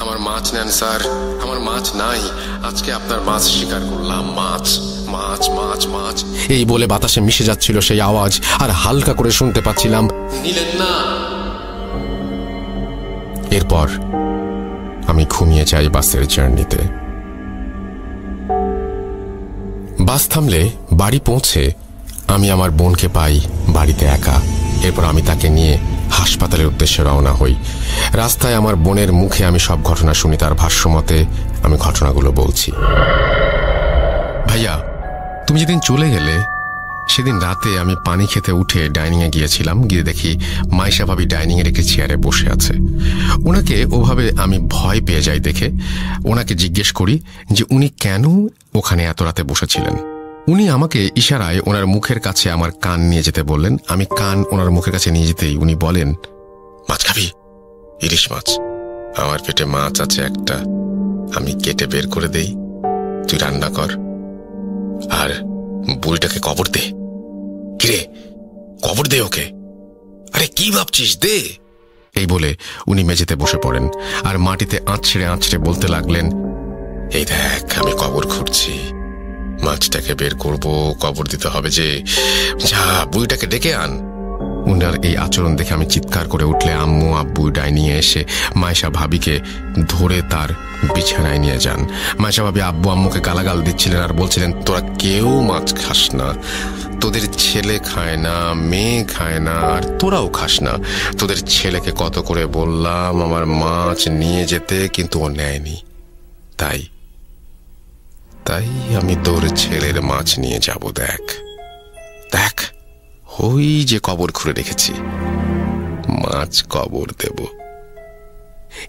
আমার মাছ নেন স্যার, আমার মাছ নাই, আজকে আপনার মাছ শিকার করলাম, মাছ, মাছ, মাছ, মাছ। এই বলে বাতাসে মিশে যাচ্ছিল সেই আওয়াজ, আর হালকা করে শুনতে পাচ্ছিলাম, নিলেন না। এরপর আমি ঘুমিয়ে যাই বাসের জার্নিতে। বাস থামলে বাড়ি পৌঁছে আমি আমার বোনকে পাই বাড়িতে একা। এরপর আমি তাকে নিয়ে হাসপাতালের উদ্দেশ্যে রওনা হই। রাস্তায় আমার বোনের মুখে আমি সব ঘটনা শুনি। তার ভাষ্য মতে আমি ঘটনাগুলো বলছি। ভাইয়া, তুমি যেদিন চলে গেলে সেদিন রাতে আমি পানি খেতে উঠে ডাইনিংয়ে গিয়েছিলাম। গিয়ে দেখি মাইশা ভাবি ডাইনিংয়ের একটি চেয়ারে বসে আছে। ওনাকে ওভাবে আমি ভয় পেয়ে যাই দেখে ওনাকে জিজ্ঞেস করি যে উনি কেন ওখানে এত রাতে বসেছিলেন। উনি আমাকে ইশারায় ওনার মুখের কাছে আমার কান নিয়ে যেতে বললেন। আমি কান ওনার মুখের কাছে নিয়ে যেতেই উনি বলেন, মাছ খাবি? ইলিশ মাছ। আমার পেটে মাছ আছে একটা, আমি কেটে বের করে দেই, তুই রান্না কর, আর বুড়িটাকে কবর দে। কিরে, কবর দে ওকে। আরে কি ভাবছিস, দে। এই বলে উনি মেঝেতে বসে পড়েন আর মাটিতে আঁচড়ে আঁচড়ে বলতে লাগলেন, এই দেখ, আমি কবর খুঁড়ছি, মাছটাকে বের করব, কবর দিতে হবে যে, যা বুড়িটাকে ডেকে আন। উনার এই আচরণ দেখে আমি চিৎকার করে উঠলে আম্মু আব্বু ডাইনিংয়ে এসে মাইশা ভাবিকে ধরে তার বিছানায় নিয়ে যান। মাইশা ভাবি আব্বু আম্মুকে গালাগাল দিচ্ছিলেন আর বলছিলেন, তোরা কেউ মাছ খাস না, তোদের ছেলে খায় না, মেয়ে খায় না, আর তোরাও খাস না। তোদের ছেলেকে কত করে বললাম আমার মাছ নিয়ে যেতে, কিন্তু ও নেয়নি। তাই আমি তোর ছেলের মাছ নিয়ে যাব। দেখ দেখ, ওই যে কবর খুঁড়ে রেখেছি, মাছ কবর দেব।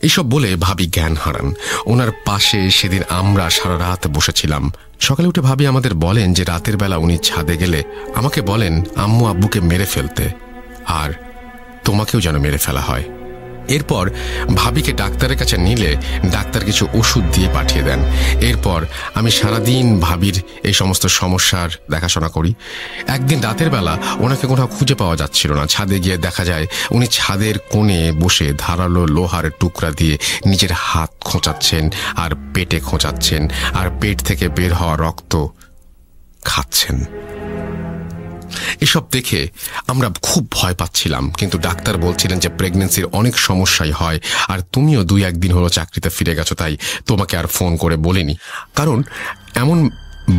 এসব বলে ভাবি জ্ঞান হারান। ওনার পাশে সেদিন আমরা সারা রাত বসেছিলাম। সকালে উঠে ভাবি আমাদের বলেন যে রাতের বেলা উনি ছাদে গেলে আমাকে বলেন আম্মু আব্বুকে মেরে ফেলতে, আর তোমাকেও যেন মেরে ফেলা হয়। এরপর ভাবিকে ডাক্তারের কাছে নিলে ডাক্তার কিছু ওষুধ দিয়ে পাঠিয়ে দেন। এরপর আমি সারাদিন ভাবির এই সমস্ত সমস্যার দেখাশোনা করি। একদিন রাতের বেলা ওনাকে কোথাও খুঁজে পাওয়া যাচ্ছিল না। ছাদে গিয়ে দেখা যায় উনি ছাদের কোণে বসে ধারালো লোহার টুকরা দিয়ে নিজের হাত খোঁচাচ্ছেন আর পেটে খোঁচাচ্ছেন, আর পেট থেকে বের হওয়া রক্ত খাচ্ছেন। এসব দেখে আমরা খুব ভয় পাচ্ছিলাম, কিন্তু ডাক্তার বলছিলেন যে প্রেগনেন্সির অনেক সমস্যাই হয়, আর তুমিও 2-1 দিন হলো চাকরিতে ফিরে গেছো, তাই তোমাকে আর ফোন করে বলিনি। কারণ এমন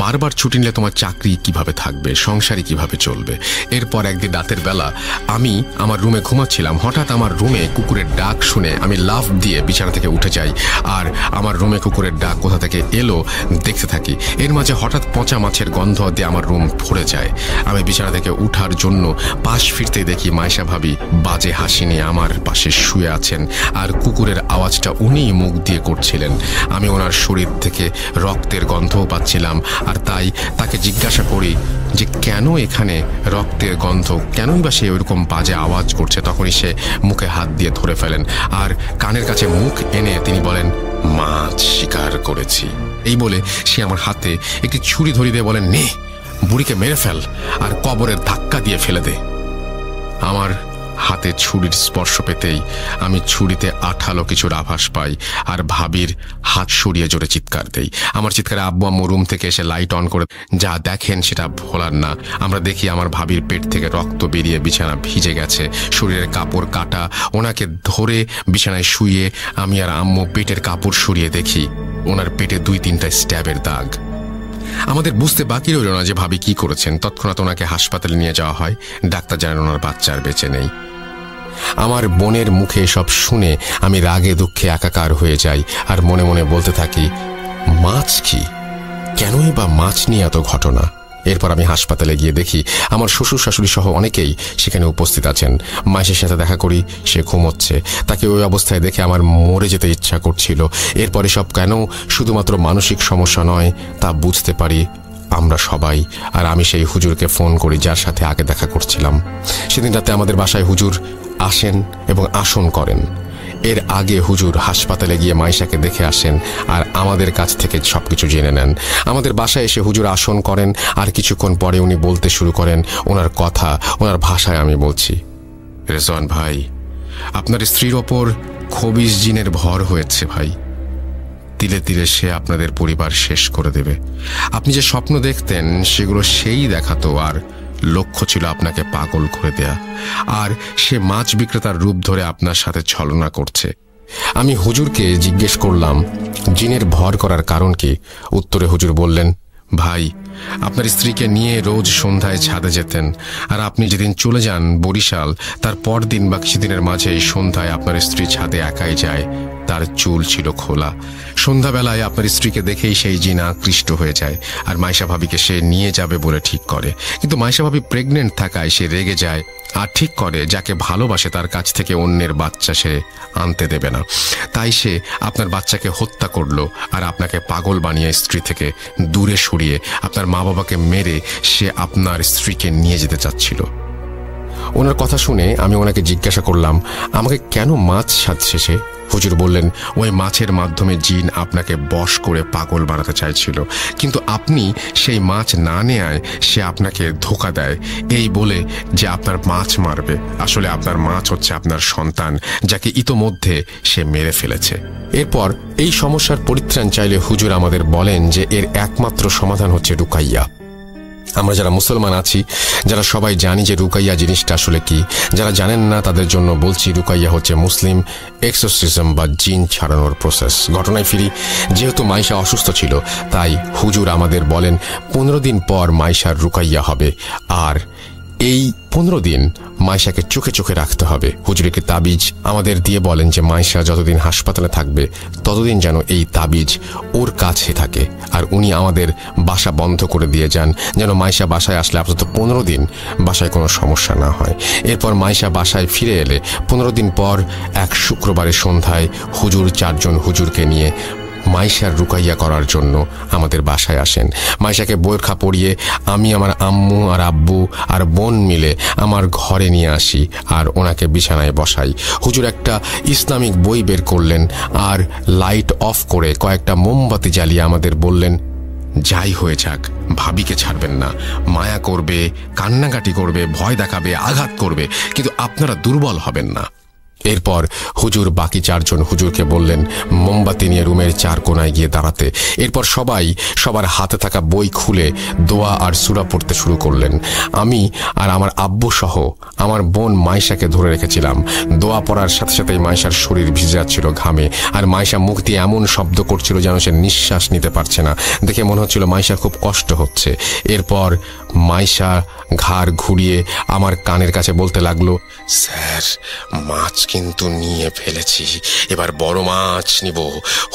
বারবার ছুটি নিলে তোমার চাকরি কিভাবে থাকবে, সংসারই কিভাবে চলবে। এরপর একদিন রাতের বেলা আমি আমার রুমে ঘুমাচ্ছিলাম। হঠাৎ আমার রুমে কুকুরের ডাক শুনে আমি লাফ দিয়ে বিছানা থেকে উঠে যাই, আর আমার রুমে কুকুরের ডাক কোথা থেকে এলো দেখতে থাকি। এর মাঝে হঠাৎ পচা মাছের গন্ধ দিয়ে আমার রুম ভরে যায়। আমি বিছানা থেকে উঠার জন্য পাশ ফিরতে দেখি মাইশা ভাবি বাজে হাসি নিয়ে আমার পাশে শুয়ে আছেন, আর কুকুরের আওয়াজটা উনিই মুখ দিয়ে করছিলেন। আমি ওনার শরীর থেকে রক্তের গন্ধও পাচ্ছিলাম, আর তাই তাকে জিজ্ঞাসা করি যে কেন এখানে রক্তের গন্ধ, কেনই বা সে ওইরকম বাজে আওয়াজ করছে। তখনই সে মুখে হাত দিয়ে ধরে ফেলেন, আর কানের কাছে মুখ এনে তিনি বলেন মাছ শিকার করেছি। এই বলে সে আমার হাতে একটি ছুরি ধরিয়ে দিয়ে বলেন, নে বুড়িকে মেরে ফেল আর কবরের ধাক্কা দিয়ে ফেলে দে। আমার হাতে ছুরির স্পর্শ পেতেই আমি ছুরিতে আঠালো কিছুর আভাস পাই, আর ভাবির হাত সরিয়ে জোরে চিৎকার দেই। আমার চিৎকারে আব্বু আম্মু রুম থেকে এসে লাইট অন করে যা দেখেন সেটা ভোলার না। আমরা দেখি আমার ভাবির পেট থেকে রক্ত বেরিয়ে বিছানা ভিজে গেছে, শরীরের কাপড় কাটা। ওনাকে ধরে বিছানায় শুয়ে আমি আর আম্মু পেটের কাপড় সরিয়ে দেখি ওনার পেটে 2-3টা স্ট্যাবের দাগ। আমাদের বুঝতে বাকি রইল না যে ভাবি কি করেছেন। তৎক্ষণাৎ ওনাকে হাসপাতালে নিয়ে যাওয়া হয়। ডাক্তার জানেন ওনার বাচ্চা আর বেঁচে নেই। আমার বোনের মুখে সব শুনে আমি রাগে দুঃখে একাকার হয়ে যাই, আর মনে মনে বলতে থাকি মাছ কি, কেনই বা মাছ নিয়ে এত ঘটনা। এরপর আমি হাসপাতালে গিয়ে দেখি আমার শ্বশুর শাশুড়ি সহ অনেকেই সেখানে উপস্থিত আছেন। মায়ের সাথে দেখা করি, সে ঘুমোচ্ছে। তাকে ওই অবস্থায় দেখে আমার মরে যেতে ইচ্ছা করছিল। এরপরে সব কেন শুধুমাত্র মানসিক সমস্যা নয় তা বুঝতে পারি আমরা সবাই। আর আমি সেই হুজুরকে ফোন করি যার সাথে আগে দেখা করছিলাম। সেদিন রাতে আমাদের বাসায় হুজুর আসেন এবং আসন করেন। এর আগে হুজুর হাসপাতালে গিয়ে মাইশাকে দেখে আসেন আর আমাদের কাছ থেকে সবকিছু জেনে নেন। আমাদের বাসায় এসে হুজুর আসন করেন, আর কিছুক্ষণ পরে উনি বলতে শুরু করেন ওনার কথা, ওনার ভাষায় আমি বলছি, রেজওয়ান ভাই, আপনার স্ত্রীর ওপর খবিস জিনের ভর হয়েছে ভাই। তিলে তিলে সে আপনাদের পরিবার শেষ করে দেবে। আপনি যে স্বপ্ন দেখতেন সেগুলো সেই দেখাতো, আর লক্ষ্য ছিল আপনাকে পাগল করে দেয়া। আর সে মাছ বিক্রেতার রূপ ধরে আপনার সাথে ছলনা করছে। আমি হুজুরকে জিজ্ঞেস করলাম জিনের ভর করার কারণ কি। উত্তরে হুজুর বললেন, ভাই, আপনার স্ত্রীকে নিয়ে রোজ সন্ধ্যায় ছাদে যেতেন, আর আপনি যেদিন চলে যান বরিশাল তার পরদিন বা কিছুদিনের মাঝে এই সন্ধ্যায় আপনার স্ত্রী ছাদে একাই যায়। তার চুল ছিল খোলা। সন্ধ্যাবেলায় আপনার স্ত্রীকে দেখেই সেই জিন আকৃষ্ট হয়ে যায়, আর মাইশা ভাবিকে সে নিয়ে যাবে বলে ঠিক করে। কিন্তু মাইশা ভাবি প্রেগনেন্ট থাকায় সে রেগে যায় আর ঠিক করে যাকে ভালোবাসে তার কাছ থেকে অন্যের বাচ্চা সে আনতে দেবে না। তাই সে আপনার বাচ্চাকে হত্যা করলো, আর আপনাকে পাগল বানিয়ে স্ত্রী থেকে দূরে সরিয়ে আপনার মা বাবাকে মেরে সে আপনার স্ত্রীকে নিয়ে যেতে চাচ্ছিল। ওনার কথা শুনে আমি ওনাকে জিজ্ঞাসা করলাম আমাকে কেন মাছ সাজছে সে। হুজুর বললেন, ওই মাছের মাধ্যমে জিন আপনাকে বশ করে পাগল বানাতে চাইছিল, কিন্তু আপনি সেই মাছ না নেয়ায় সে আপনাকে ধোঁকা দেয় এই বলে যে আপনার মাছ মারবে। আসলে আপনার মাছ হচ্ছে আপনার সন্তান, যাকে ইতোমধ্যে সে মেরে ফেলেছে। এরপর এই সমস্যার পরিত্রাণ চাইলে হুজুর আমাদের বলেন যে এর একমাত্র সমাধান হচ্ছে রুকাইয়া। আমরা যারা মুসলমান আছি, যারা সবাই জানি যে রুকাইয়া জিনিসটা আসলে কি, যারা জানেন না তাদের জন্য বলছি, রুকাইয়া হচ্ছে মুসলিম এক্সোরসিজম বা জিন ছাড়ানোর প্রসেস। ঘটনায় ফিরি, যেহেতু মাইশা অসুস্থ ছিল তাই হুজুর আমাদের বলেন 15 দিন পর মাইশার রুকাইয়া হবে, আর এই 15 দিন মাইশাকে চোখে চোখে রাখতে হবে। হুজুর একটি তাবিজ আমাদের দিয়ে বলেন যে মাইশা যতদিন হাসপাতালে থাকবে ততদিন যেন এই তাবিজ ওর কাছে থাকে, আর উনি আমাদের বাসা বন্ধ করে দিয়ে যান যেন মাইশা বাসায় আসলে আপাতত 15 দিন বাসায় কোনো সমস্যা না হয়। এরপর মাইশা বাসায় ফিরে এলে 15 দিন পর এক শুক্রবারের সন্ধ্যায় হুজুর 4 জন হুজুরকে নিয়ে মাইশার রুকাইয়া করার জন্য আমাদের বাসায় আসেন। মাইশাকে বোরখা পরিয়ে আমি আমার আম্মু আর আব্বু আর বোন মিলে আমার ঘরে নিয়ে আসি আর ওনাকে বিছানায় বসাই। হুজুর একটা ইসলামিক বই বের করলেন আর লাইট অফ করে কয়েকটা মোমবাতি জ্বালিয়ে আমাদের বললেন, যাই হয়ে যাক ভাবিকে ছাড়বেন না। মায়া করবে, কান্নাকাটি করবে, ভয় দেখাবে, আঘাত করবে, কিন্তু আপনারা দুর্বল হবেন না। এরপর হুজুর বাকি 4 জন হুজুরকে বললেন মোমবাতি নিয়ে রুমের 4 কোনায় গিয়ে দাঁড়াতে। এরপর সবাই সবার হাতে থাকা বই খুলে দোয়া আর সূরা পড়তে শুরু করলেন। আমি আর আমার আব্বু সহ আমার বোন মাইশাকে ধরে রেখেছিলাম। দোয়া পড়ার সাথে সাথেই মাইশার শরীর ভিজে যাচ্ছিল ঘামে, আর মাইশা মুখ দিয়ে এমন শব্দ করছিল যেন সে নিঃশ্বাস নিতে পারছে না। দেখে মনে হচ্ছিল মাইশার খুব কষ্ট হচ্ছে। এরপর মাইশা ঘাড় ঘুরিয়ে আমার কানের কাছে বলতে লাগলো, স্যার মাছ কিন্তু নিয়ে ফেলেছি, এবার বড় মাছ নিব।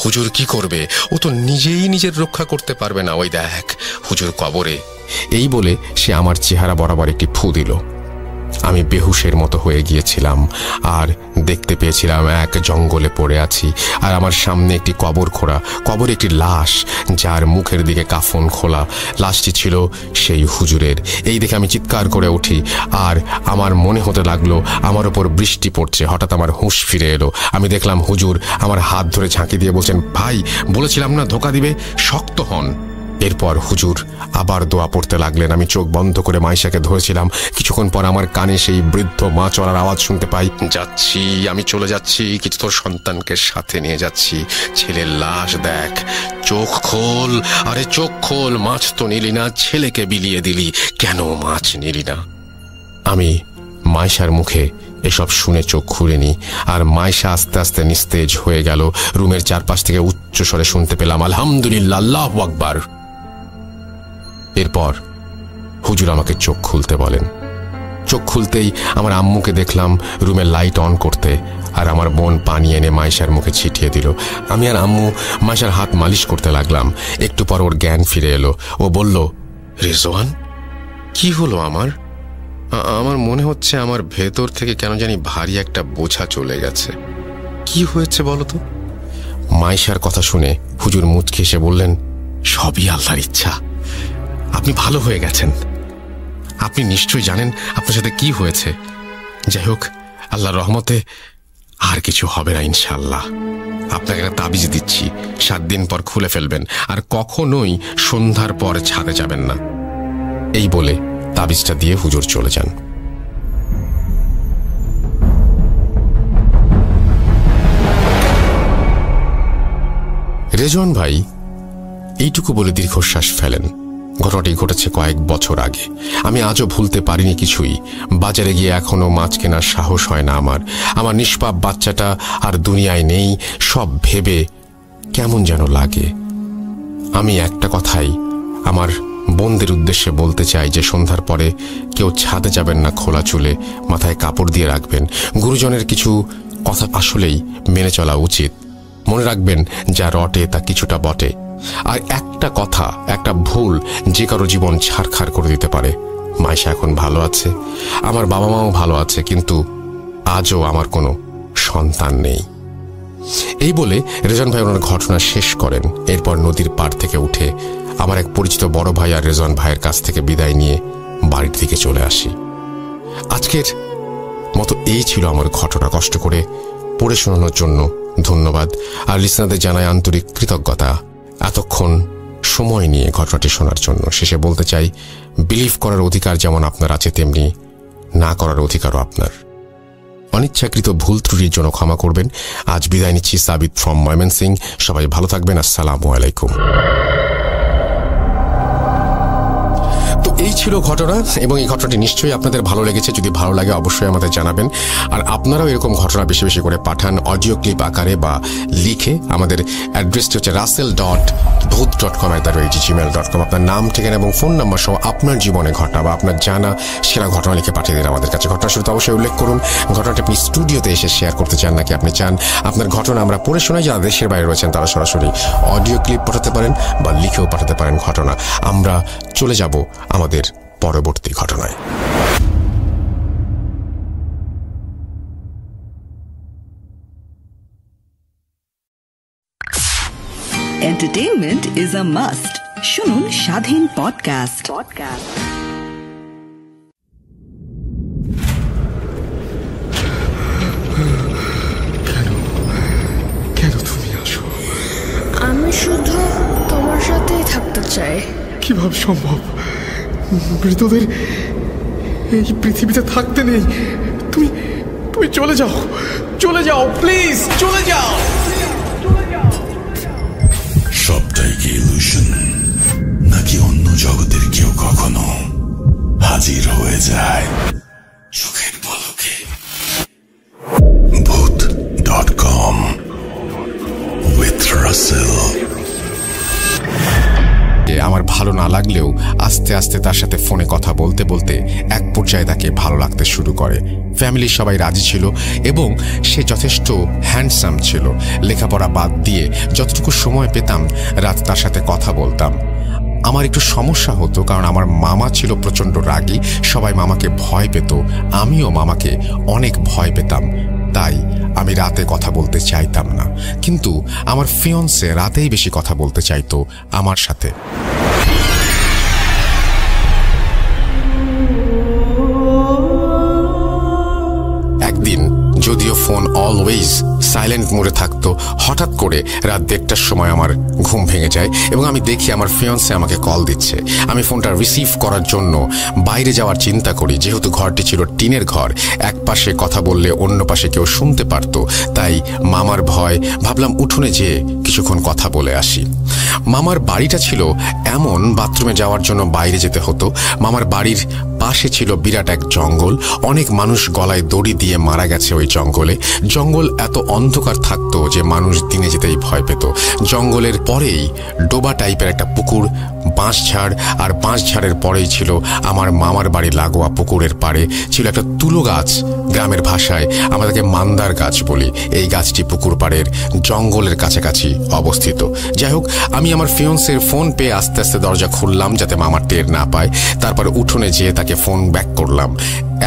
হুজুর কি করবে? ও তো নিজেই নিজের রক্ষা করতে পারবে না, ওই দেখ হুজুর কবরে। এই বলে সে আমার চেহারা বরাবর একটি ফু দিল। আমি বেহুশের মতো হয়ে গিয়েছিলাম আর দেখতে পেয়েছিলাম এক জঙ্গলে পড়ে আছি, আর আমার সামনে একটি কবর খোঁড়া, কবরে একটি লাশ যার মুখের দিকে কাফন খোলা। লাশটি ছিল সেই হুজুরের। এই দেখে আমি চিৎকার করে উঠি আর আমার মনে হতে লাগলো আমার ওপর বৃষ্টি পড়ছে। হঠাৎ আমার হুঁশ ফিরে এলো। আমি দেখলাম হুজুর আমার হাত ধরে ঝাঁকি দিয়ে বলছেন, ভাই বলেছিলাম না ধোঁকা দিবে, শক্ত হন। এরপর হুজুর আবার দোয়া পড়তে লাগলেন। আমি চোখ বন্ধ করে মাইশাকে ধরেছিলাম। কিছুক্ষণ পর আমার কানে সেই বৃদ্ধ মা চলার আওয়াজ শুনতে পাই, যাচ্ছি আমি, চলে যাচ্ছি, কিন্তু তোর সন্তানকে সাথে নিয়ে যাচ্ছি। ছেলের লাশ দেখ, চোখ খোল, আরে চোখ খোল, মাছ তো নিলি না, ছেলেকে বিলিয়ে দিলি, কেন মাছ নিলি না? আমি মাইশার মুখে এসব শুনে চোখ খুলিনি, আর মাইশা আস্তে আস্তে নিস্তেজ হয়ে গেল। রুমের চারপাশ থেকে উচ্চ স্বরে শুনতে পেলাম, আলহামদুলিল্লাহ, আল্লাহু আকবার। এরপর হুজুর আমাকে চোখ খুলতে বলেন। চোখ খুলতেই আমার আম্মুকে দেখলাম রুমের লাইট অন করতে, আর আমার বোন পানি এনে মাইশার মুখে ছিটিয়ে দিল। আমি আর আম্মু মাইশার হাত মালিশ করতে লাগলাম। একটু পর ওর জ্ঞান ফিরে এলো। ও বলল, রেজওয়ান কি হলো? আমার মনে হচ্ছে আমার ভেতর থেকে কেন জানি ভারী একটা বোঝা চলে গেছে। কি হয়েছে বলো তো? মাইশার কথা শুনে হুজুর মুচকি এসে বললেন, সবই আল্লাহর ইচ্ছা, আপনি ভালো হয়ে গেছেন। আপনি নিশ্চয়ই জানেন আপনার সাথে কি হয়েছে। যাই হোক, আল্লাহর রহমতে আর কিছু হবে না ইনশাআল্লাহ। আপনাকে একটা তাবিজ দিচ্ছি, 7 দিন পর খুলে ফেলবেন, আর কখনোই সন্ধ্যার পর ছাদে যাবেন না। এই বলে তাবিজটা দিয়ে হুজুর চলে যান। রেজওয়ান ভাই এইটুকু বলে দীর্ঘশ্বাস ফেলেন। ঘটনাটি ঘটেছে কয়েক বছর আগে। আমি আজও ভুলতে পারিনি কিছুই। বাজারে গিয়ে এখনো মাছ কেনার সাহস হয় না আমার নিষ্পাপ বাচ্চাটা আর দুনিয়ায় নেই, সব ভেবে কেমন যেন লাগে। আমি একটা কথাই আমার বোনদের উদ্দেশ্যে বলতে চাই যে সন্ধ্যার পরে কেউ ছাদে যাবেন না খোলা চুলে, মাথায় কাপড় দিয়ে রাখবেন। গুরুজনের কিছু কথা আসলেই মেনে চলা উচিত। মনে রাখবেন, যা রটে তা কিছুটা বটে। আর একটা কথা, একটা ভুল যে কারো জীবন ছারখার করে দিতে পারে। মাইশা এখন ভালো আছে, আমার বাবা মাও ভালো আছে, কিন্তু আজও আমার কোনো সন্তান নেই। এই বলে রেজওয়ান ভাই ওনার ঘটনা শেষ করেন। এরপর নদীর পাড় থেকে উঠে আমার এক পরিচিত বড় ভাই আর রেজওয়ান ভাইয়ের কাছ থেকে বিদায় নিয়ে বাড়ির দিকে চলে আসি। আজকের মতো এই ছিল আমার ঘটনা। কষ্ট করে পড়ে শোনানোর জন্য ধন্যবাদ, আর লিসনারদের জানাই আন্তরিক কৃতজ্ঞতা এতক্ষণ সময় নিয়ে ঘটনাটি শোনার জন্য। শেষে বলতে চাই, বিলিভ করার অধিকার যেমন আপনার আছে, তেমনি না করার অধিকারও আপনার। অনিচ্ছাকৃত ভুল ত্রুটির জন্য ক্ষমা করবেন। আজ বিদায় নিচ্ছি, সাবিত ফ্রম ময়মনসিং। সবাই ভালো থাকবেন। আসসালামু আলাইকুম। তো এই এই ছিল ঘটনা, এবং এই ঘটনাটি নিশ্চয়ই আপনাদের ভালো লেগেছে। যদি ভালো লাগে অবশ্যই আমাদের জানাবেন। আর আপনারাও এরকম ঘটনা বেশি বেশি করে পাঠান, অডিও ক্লিপ আকারে বা লিখে। আমাদের অ্যাড্রেসটি হচ্ছে russell.booth.com@gmail.com। আপনার নাম, ঠিকানা এবং ফোন নাম্বার সহ আপনার জীবনে ঘটা বা আপনার জানা সেরা ঘটনা লিখে পাঠিয়ে দিন আমাদের কাছে। ঘটনা শুরুতে অবশ্যই উল্লেখ করুন ঘটনাটি আপনি স্টুডিওতে এসে শেয়ার করতে চান নাকি আপনি চান আপনার ঘটনা আমরা পড়ে শোনাই। যারা দেশের বাইরে রয়েছেন তারা সরাসরি অডিও ক্লিপ পাঠাতে পারেন বা লিখেও পাঠাতে পারেন ঘটনা। আমরা চলে যাব আমাদের পরবর্তী ঘটনায়। Entertainment is a must. শুনুন স্বাধীন পডকাস্ট। কেন তুমি আসো? আমি শুধু তোমার সাথেই থাকতে চাই। কিভাবে সম্ভব? মৃতদের এই পৃথিবীতে থাকতে নেই। তুমি তুমি চলে যাও, চলে যাও, প্লিজ চলে যাও। সবটাই কি ইলুশন, নাকি অন্য জগতের কেউ কখনো হাজির হয়ে যায় চোখের পলকে? Booth.com with Russell। আমার ভালো না লাগলেও আস্তে আস্তে তার সাথে ফোনে কথা বলতে বলতে এক পর্যায়ে তাকে ভালো লাগতে শুরু করে। ফ্যামিলির সবাই রাজি ছিল এবং সে যথেষ্ট হ্যান্ডসাম ছিল। লেখাপড়া বাদ দিয়ে যতটুকু সময় পেতাম রাত তার সাথে কথা বলতাম। আমার একটু সমস্যা হতো, কারণ আমার মামা ছিল প্রচণ্ড রাগী। সবাই মামাকে ভয় পেত, আমিও মামাকে অনেক ভয় পেতাম। তাই আমি রাতে কথা বলতে চাইতাম না, কিন্তু আমার ফিয়ন্সে রাতেই বেশি কথা বলতে চাইতো আমার সাথে। একদিন যদিও ফোন অলওয়েজ সাইলেন্ট মোডে থাকতো, হঠাৎ করে রাত 1:30টার সময় আমার ঘুম ভেঙে যায় এবং আমি দেখি আমার ফিয়ন্সে আমাকে কল দিচ্ছে। আমি ফোনটা রিসিভ করার জন্য বাইরে যাওয়ার চিন্তা করি। যেহেতু ঘরটি ছিল টিনের ঘর, এক পাশে কথা বললে অন্য পাশে কেউ শুনতে পারত, তাই মামার ভয়। ভাবলাম উঠোনে যেয়ে কিছুক্ষণ কথা বলে আসি। মামার বাড়িটা ছিল এমন, বাথরুমে যাওয়ার জন্য বাইরে যেতে হতো। মামার বাড়ির পাশে ছিল বিরাট এক জঙ্গল। অনেক মানুষ গলায় দড়ি দিয়ে মারা গেছে ওই জঙ্গলে। জঙ্গল এত অন্ধকার থাকতো যে মানুষ দিনে যেতেই ভয় পেত। জঙ্গলের পরেই ডোবা টাইপের একটা পুকুর, বাঁশঝাড়, আর বাঁশঝাড়ের পরেই ছিল আমার মামার বাড়ি লাগোয়া পুকুরের পাড়ে ছিল একটা তুলো গাছ। গ্রামের ভাষায় আমাদেরকে মান্দার গাছ বলি। এই গাছটি পুকুর পাড়ের জঙ্গলের কাছাকাছি অবস্থিত। যাই হোক, আমি আমার ফিয়ন্সের ফোন পেয়ে আস্তে আস্তে দরজা খুললাম যাতে মামার টের না পায়। তারপর উঠোনে যেয়ে তাকে ফোন ব্যাক করলাম।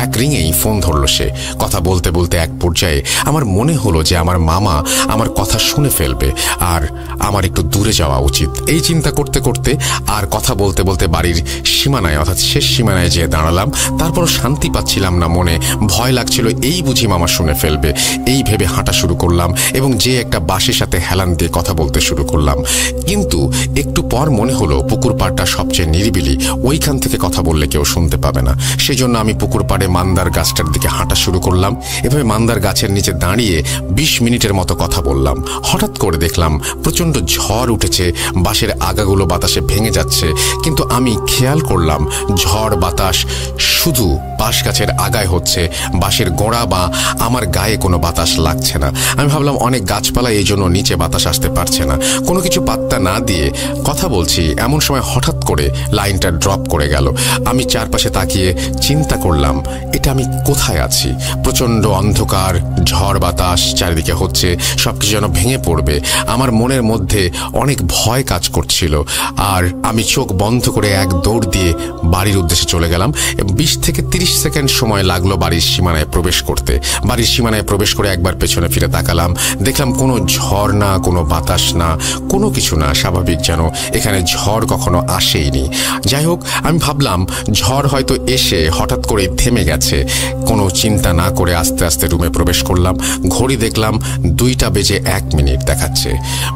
এক রিংয়েই ফোন ধরল সে। কথা বলতে বলতে এক পর্যায়ে আমার মনে হলো যে আমার মামা আমার কথা শুনে ফেলবে আর আমার একটু দূরে যাওয়া উচিত। এই চিন্তা করতে করতে আর কথা বলতে বলতে বাড়ির সীমানায়, অর্থাৎ শেষ সীমানায় যেয়ে দাঁড়ালাম। তারপরও শান্তি পাচ্ছিলাম না মনে, ভয় লাগছিল এই বুঝি মামা শুনে ফেলবে। এই ভেবে হাঁটা শুরু করলাম এবং যে একটা বাঁশের সাথে হেলান দিয়ে কথা বলতে শুরু করলাম। কিন্তু একটু পর মনে হলো পুকুর পাড়টা সবচেয়ে নিরিবিলি, ওইখান থেকে কথা বললে কেউ শুনতে পাবে না। সেই জন্য আমি পুকুর পাড়ে মান্দার গাছটার দিকে হাঁটা শুরু করলাম। এভাবে মান্দার গাছের নিচে দাঁড়িয়ে 20 মিনিটের মতো কথা বললাম। হঠাৎ করে দেখলাম প্রচণ্ড ঝড় উঠেছে, বাঁশের আগাগুলো বাতাসে ভেঙে যাচ্ছে। কিন্তু আমি খেয়াল করলাম ঝড় বাতাস শুধু বাঁশ গাছের আগায় হচ্ছে, বাঁশের গোড়া বা আমার গায়ে কোনো বাতাস লাগছে না। আমি ভাবলাম অনেক গাছপালা এই জন্য নিচে বাতাস আসতে পারছে না। কোনো কিছু পাত্তা না দিয়ে কথা বলছি, এমন সময় হঠাৎ করে লাইনটা ড্রপ করে গেল। আমি চারপাশে তাকিয়ে চিন্তা করলাম এটা আমি কোথায় আছি। প্রচণ্ড অন্ধকার, ঝড় বাতাস চারিদিকে হচ্ছে, সবকিছু যেন ভেঙে পড়বে। আমার মনের মধ্যে অনেক ভয় কাজ করছিল আর আমি চোখ বন্ধ করে এক দৌড় দিয়ে বাড়ির উদ্দেশ্যে চলে গেলাম। 20 থেকে 30 সেকেন্ড সময় লাগলো বাড়ির সীমানায় প্রবেশ করতে। বাড়ির সীমানায় প্রবেশ করে একবার পেছনে ফিরে তাকালাম, দেখলাম কোনো ঝড় না, কোনো বাতাস না, কোনো কিছু না, স্বাভাবিক যেন এখানে ঝড় কখনো আসেইনি। যাই হোক, আমি ভাবলাম ঝড় হয়তো এসে হঠাৎ করে থেমে গেছে। কোনো চিন্তা না করে আস্তে আস্তে রুমে প্রবেশ করলাম। ঘড়ি দেখলাম 2:01 দেখাচ্ছে।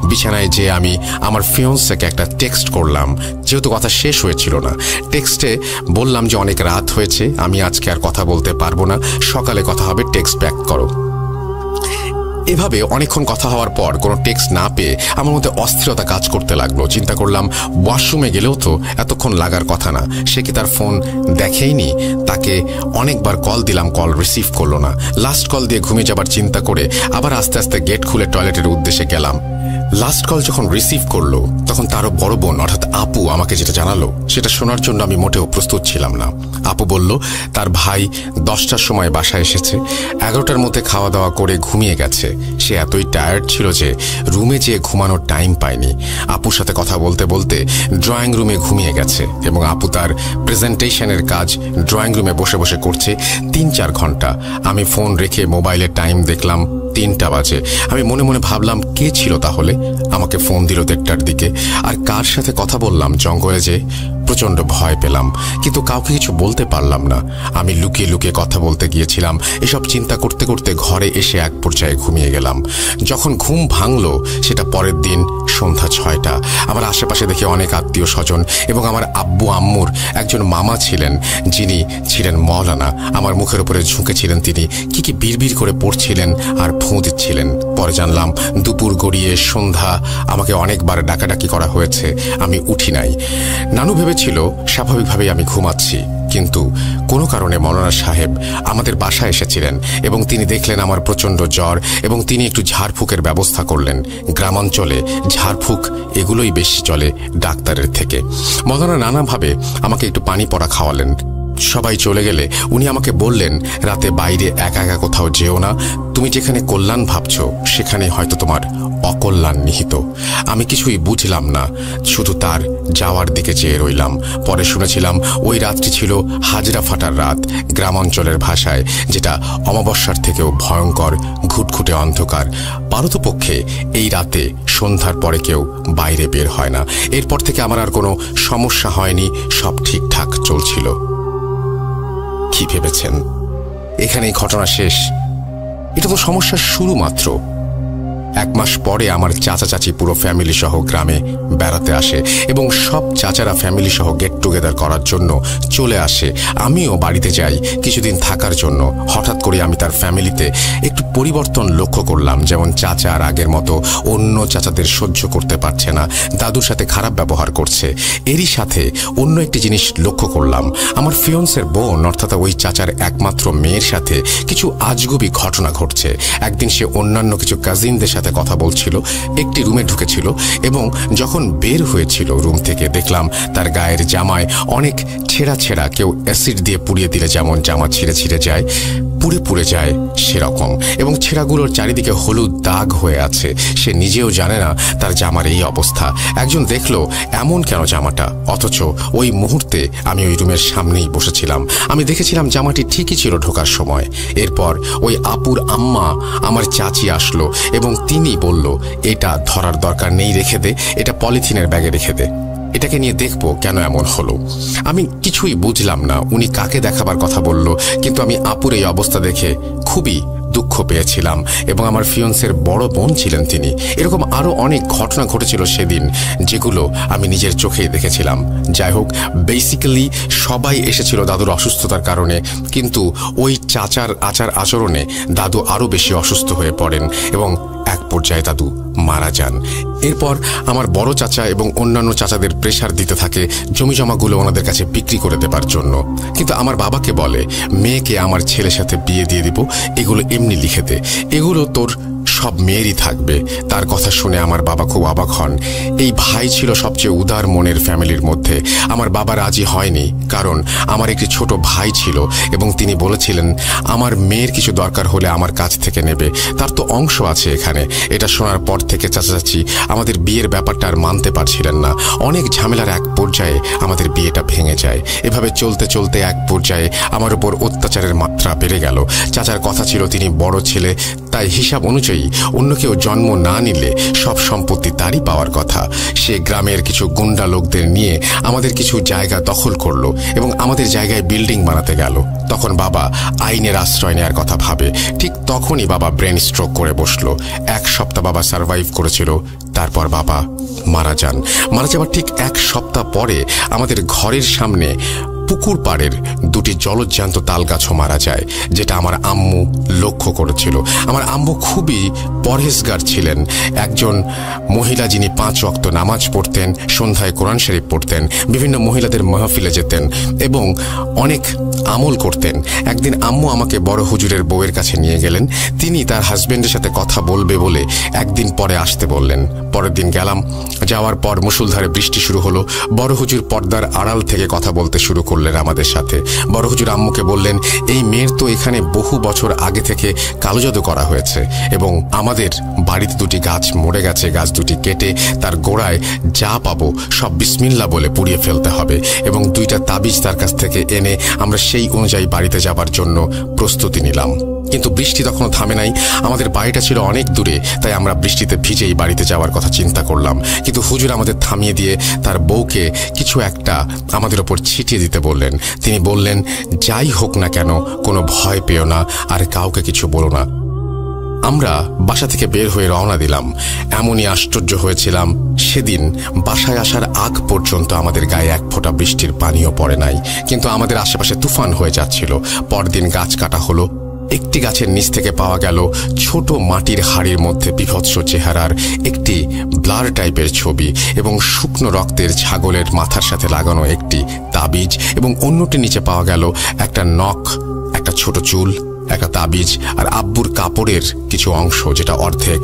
বিছানায় যে আমি আমার ফিয়ন্সকে একটা টেক্সট করলাম, যেহেতু কথা শেষ হয়েছিল না। টেক্সটে বললাম যে অনেক রাত হয়েছে, আমি আজকে আর কথা বলতে পারবো না, সকালে কথা হবে, টেক্সট ব্যাক করো। এভাবে অনেকক্ষণ কথা হওয়ার পর কোনো টেক্সট না পেয়ে আমার মধ্যে অস্থিরতা কাজ করতে লাগলো। চিন্তা করলাম ওয়াশরুমে গেলেও তো এতক্ষণ লাগার কথা না, সে কি তার ফোন দেখেইনি? তাকে অনেকবার কল দিলাম, কল রিসিভ করলো না। লাস্ট কল দিয়ে ঘুমিয়ে যাবার চিন্তা করে আবার আস্তে আস্তে গেট খুলে টয়লেটের উদ্দেশ্যে গেলাম। লাস্ট কল যখন রিসিভ করলো তখন তারও বড় বোন অর্থাৎ আপু আমাকে যেটা জানালো সেটা শোনার জন্য আমি মোটেও প্রস্তুত ছিলাম না। আপু বলল তার ভাই 10টার সময় বাসায় এসেছে, 11টার মধ্যে খাওয়া দাওয়া করে ঘুমিয়ে গেছে। সে এতই টায়ার্ড ছিল যে রুমে যেয়ে ঘুমানোর টাইম পায়নি। আপুর সাথে কথা বলতে বলতে ড্রয়িং রুমে ঘুমিয়ে গেছে এবং আপু তার প্রেজেন্টেশনের কাজ ড্রয়িং রুমে বসে বসে করছে 3-4 ঘন্টা। আমি ফোন রেখে মোবাইলে টাইম দেখলাম 3টা বাজে। আমি মনে মনে ভাবলাম কে ছিল তাহলে? আমাকে ফোন দিল 1:30টার দিকে। আর কার সাথে কথা বললাম? জঙ্গলে যে। প্রচণ্ড ভয় পেলাম, কিন্তু কাউকে কিছু বলতে পারলাম না। আমি লুকিয়ে লুকিয়ে কথা বলতে গিয়েছিলাম। এসব চিন্তা করতে করতে ঘরে এসে এক পর্যায়ে ঘুমিয়ে গেলাম। যখন ঘুম ভাঙলো সেটা পরের দিন সন্ধ্যা 6টা। আমার আশেপাশে দেখে অনেক আত্মীয় স্বজন এবং আমার আব্বু আম্মুর একজন মামা ছিলেন, যিনি ছিলেন মওলানা। আমার মুখের উপরে ঝুঁকেছিলেন তিনি, কি বিড়বিড় করে পড়ছিলেন আর ফোঁ দিচ্ছিলেন। পরে জানলাম দুপুর গড়িয়ে সন্ধ্যা, আমাকে অনেকবার ডাকাডাকি করা হয়েছে, আমি উঠি নাই। নানু ভেবেছিল স্বাভাবিকভাবেই আমি ঘুমাচ্ছি, কিন্তু কোনো কারণে মওলানা সাহেব আমাদের বাসায় এসেছিলেন এবং তিনি দেখলেন আমার প্রচণ্ড জ্বর এবং তিনি একটু ঝাড়ফুঁকের ব্যবস্থা করলেন। গ্রামাঞ্চলে ঝাড়ফুঁক এগুলোই বেশি চলে ডাক্তারের থেকে। মওলানা নানাভাবে আমাকে একটু পানি পড়া খাওয়ালেন। সবাই চলে গেলে উনি আমাকে বললেন, রাতে বাইরে একা একা কোথাও যেও না, তুমি যেখানে কল্যাণ ভাবছো সেখানে হয়তো তোমার অকল্যাণ নিহিত। আমি কিছুই বুঝলাম না, শুধু তার যাওয়ার দিকে চেয়ে রইলাম। পরে শুনেছিলাম ওই রাতটি ছিল হাজরা ফাটার রাত, গ্রামাঞ্চলের ভাষায়, যেটা অমাবস্যার থেকেও ভয়ঙ্কর, ঘুটঘুটে অন্ধকার। পারতপক্ষে এই রাতে সন্ধ্যার পরে কেউ বাইরে বের হয় না। এরপর থেকে আমার আর কোনো সমস্যা হয়নি, সব ঠিকঠাক চলছিল। কি ভেবেছেন এখানেই ঘটনা শেষ? এটা তো সমস্যার শুরু মাত্র। 1 মাস পরে আমার চাচা চাচি পুরো ফ্যামিলি সহ গ্রামে বেড়াতে আসে এবং সব চাচারা ফ্যামিলি সহ গেট টুগেদার করার জন্য চলে আসে। আমিও বাড়িতে যাই কিছুদিন থাকার জন্য। হঠাৎ করে আমি তার ফ্যামিলিতে একটু পরিবর্তন লক্ষ্য করলাম। যেমন চাচা আর আগের মতো অন্য চাচাদের সহ্য করতে পারছে না, দাদুর সাথে খারাপ ব্যবহার করছে। এরই সাথে অন্য একটি জিনিস লক্ষ্য করলাম, আমার ফিয়ন্সের বোন অর্থাৎ ওই চাচার একমাত্র মেয়ের সাথে কিছু আজগুবি ঘটনা ঘটছে। একদিন সে অন্যান্য কিছু কাজিনদের সাথে কথা বলছিল, একটি রুমে ঢুকেছিল এবং যখন বের হয়েছিল রুম থেকে দেখলাম তার গায়ের জামায় অনেক ছেঁড়া ছেঁড়া, কেউ অ্যাসিড দিয়ে পুড়িয়ে দিলে যেমন জামা ছিঁড়ে ছিঁড়ে যায়, পুড়ে পুড়ে যায় সেরকম, এবং ছেঁড়াগুলোর চারিদিকে হলুদ দাগ হয়ে আছে। সে নিজেও জানে না তার জামার এই অবস্থা। একজন দেখলো এমন কেন জামাটা, অথচ ওই মুহূর্তে আমি ওই রুমের সামনেই বসেছিলাম। আমি দেখেছিলাম জামাটি ঠিকই ছিল ঢোকার সময়। এরপর ওই আপুর আম্মা আমার চাচি আসলো এবং তিনি বলল, এটা ধরার দরকার নেই, রেখে দে, এটা পলিথিনের ব্যাগে রেখে দে, এটাকে নিয়ে দেখবো কেন এমন হলো। আমি কিছুই বুঝলাম না উনি কাকে দেখাবার কথা বলল, কিন্তু আমি আপুর এই অবস্থা দেখে খুবই দুঃখ পেয়েছিলাম এবং আমার ফিয়ন্সের বড় বোন ছিলেন তিনি। এরকম আরো অনেক ঘটনা ঘটেছিল সেদিন, যেগুলো আমি নিজের চোখেই দেখেছিলাম। যাই হোক, বেসিক্যালি সবাই এসেছিল দাদুর অসুস্থতার কারণে, কিন্তু ওই চাচার আচার আচরণে দাদু আরো বেশি অসুস্থ হয়ে পড়েন এবং এক পর্যায়ে দাদু মারা যান। এরপর আমার বড় চাচা এবং অন্যান্য চাচাদের প্রেশার দিতে থাকে জমিজমাগুলো ওনাদের কাছে বিক্রি করে দেবার জন্য, কিন্তু আমার বাবাকে বলে, মেয়েকে আমার ছেলের সাথে বিয়ে দিয়ে দিব, এগুলো এমনি লিখে দে, এগুলো তোর সব মেয়েরই থাকবে। তার কথা শুনে আমার বাবা খুব অবাক হন। এই ভাই ছিল সবচেয়ে উদার মনের ফ্যামিলির মধ্যে। আমার বাবা রাজি হয়নি, কারণ আমার একটি ছোট ভাই ছিল এবং তিনি বলেছিলেন আমার মেয়ের কিছু দরকার হলে আমার কাছ থেকে নেবে, তার তো অংশ আছে এখানে। এটা শোনার পর থেকে চাচা চাচি আমাদের বিয়ের ব্যাপারটা আর মানতে পারছিলেন না। অনেক ঝামেলার এক পর্যায়ে আমাদের বিয়েটা ভেঙে যায়। এভাবে চলতে চলতে এক পর্যায়ে আমার উপর অত্যাচারের মাত্রা বেড়ে গেল। চাচার কথা ছিল তিনি বড় ছেলে, তাই হিসাব অনুযায়ী অন্য কেউ জন্ম না নিলে সব সম্পত্তি তারই পাওয়ার কথা। সে গ্রামের কিছু গুন্ডা লোকদের নিয়ে আমাদের কিছু জায়গা দখল করলো এবং আমাদের জায়গায় বিল্ডিং বানাতে গেল। তখন বাবা আইনের আশ্রয় নেওয়ার কথা ভাবে। ঠিক তখনই বাবা ব্রেন স্ট্রোক করে বসলো। 1 সপ্তাহ বাবা সার্ভাইভ করেছিল, তারপর বাবা মারা যান। মারা যাবার ঠিক 1 সপ্তাহ পরে আমাদের ঘরের সামনে পুকুর পাড়ের দুটি জলজ্যান্ত তালগাছও মারা যায়, যেটা আমার আম্মু লক্ষ্য করেছিল। আমার আম্মু খুবই পরহেজগার ছিলেন, একজন মহিলা যিনি 5 ওয়াক্ত নামাজ পড়তেন, সন্ধ্যায় কোরআন শরীফ পড়তেন, বিভিন্ন মহিলাদের মাহফিলে যেতেন এবং অনেক আমল করতেন। একদিন আম্মু আমাকে বড় হুজুরের বউয়ের কাছে নিয়ে গেলেন। তিনি তার হাজবেন্ডের সাথে কথা বলবে বলে একদিন পরে আসতে বললেন। পরের দিন গেলাম। যাওয়ার পর মুষলধারে বৃষ্টি শুরু হলো। বড় হুজুর পর্দার আড়াল থেকে কথা বলতে শুরু করলেন আমাদের সাথে। বড় হুজুর আম্মুকে বললেন, এই মেয়ের তো এখানে বহু বছর আগে থেকে কালো জাদু করা হয়েছে এবং আমাদের বাড়িতে দুটি গাছ মরে গেছে, গাছ দুটি কেটে তার গোড়ায় যা পাবো সব বিসমিল্লাহ বলে পুড়িয়ে ফেলতে হবে এবং 2টা তাবিজ তার কাছ থেকে এনে আমরা সেই অনুযায়ী বাড়িতে যাবার জন্য প্রস্তুতি নিলাম। কিন্তু বৃষ্টি তখনও থামে নাই। আমাদের বাড়িটা ছিল অনেক দূরে, তাই আমরা বৃষ্টিতে ভিজেই বাড়িতে যাওয়ার কথা চিন্তা করলাম। কিন্তু হুজুর আমাদের থামিয়ে দিয়ে তার বউকে কিছু একটা আমাদের ওপর ছিটিয়ে দিতে বললেন। তিনি বললেন, যাই হোক না কেন কোনো ভয় পেও না আর কাউকে কিছু বলো না। আমরা বাসা থেকে বের হয়ে রওনা দিলাম। এমনই আশ্চর্য হয়েছিলাম, সেদিন বাসায় আসার আগ পর্যন্ত আমাদের গায়ে এক ফোঁটা বৃষ্টির পানিও পড়ে নাই, কিন্তু আমাদের আশেপাশে তুফান হয়ে যাচ্ছিল। পরদিন গাছ কাটা হলো। একটি গাছের নিচ থেকে পাওয়া গেল ছোট মাটির হাড়ির মধ্যে বিভৎস চেহারার একটি ব্লার টাইপের ছবি এবং শুকনো রক্তের ছাগলের মাথার সাথে লাগানো একটি তাবিজ, এবং অন্যটি নিচে পাওয়া গেল একটা নখ, একটা ছোট চুল, একটা তাবিজ আর আব্বুর কাপড়ের কিছু অংশ যেটা অর্ধেক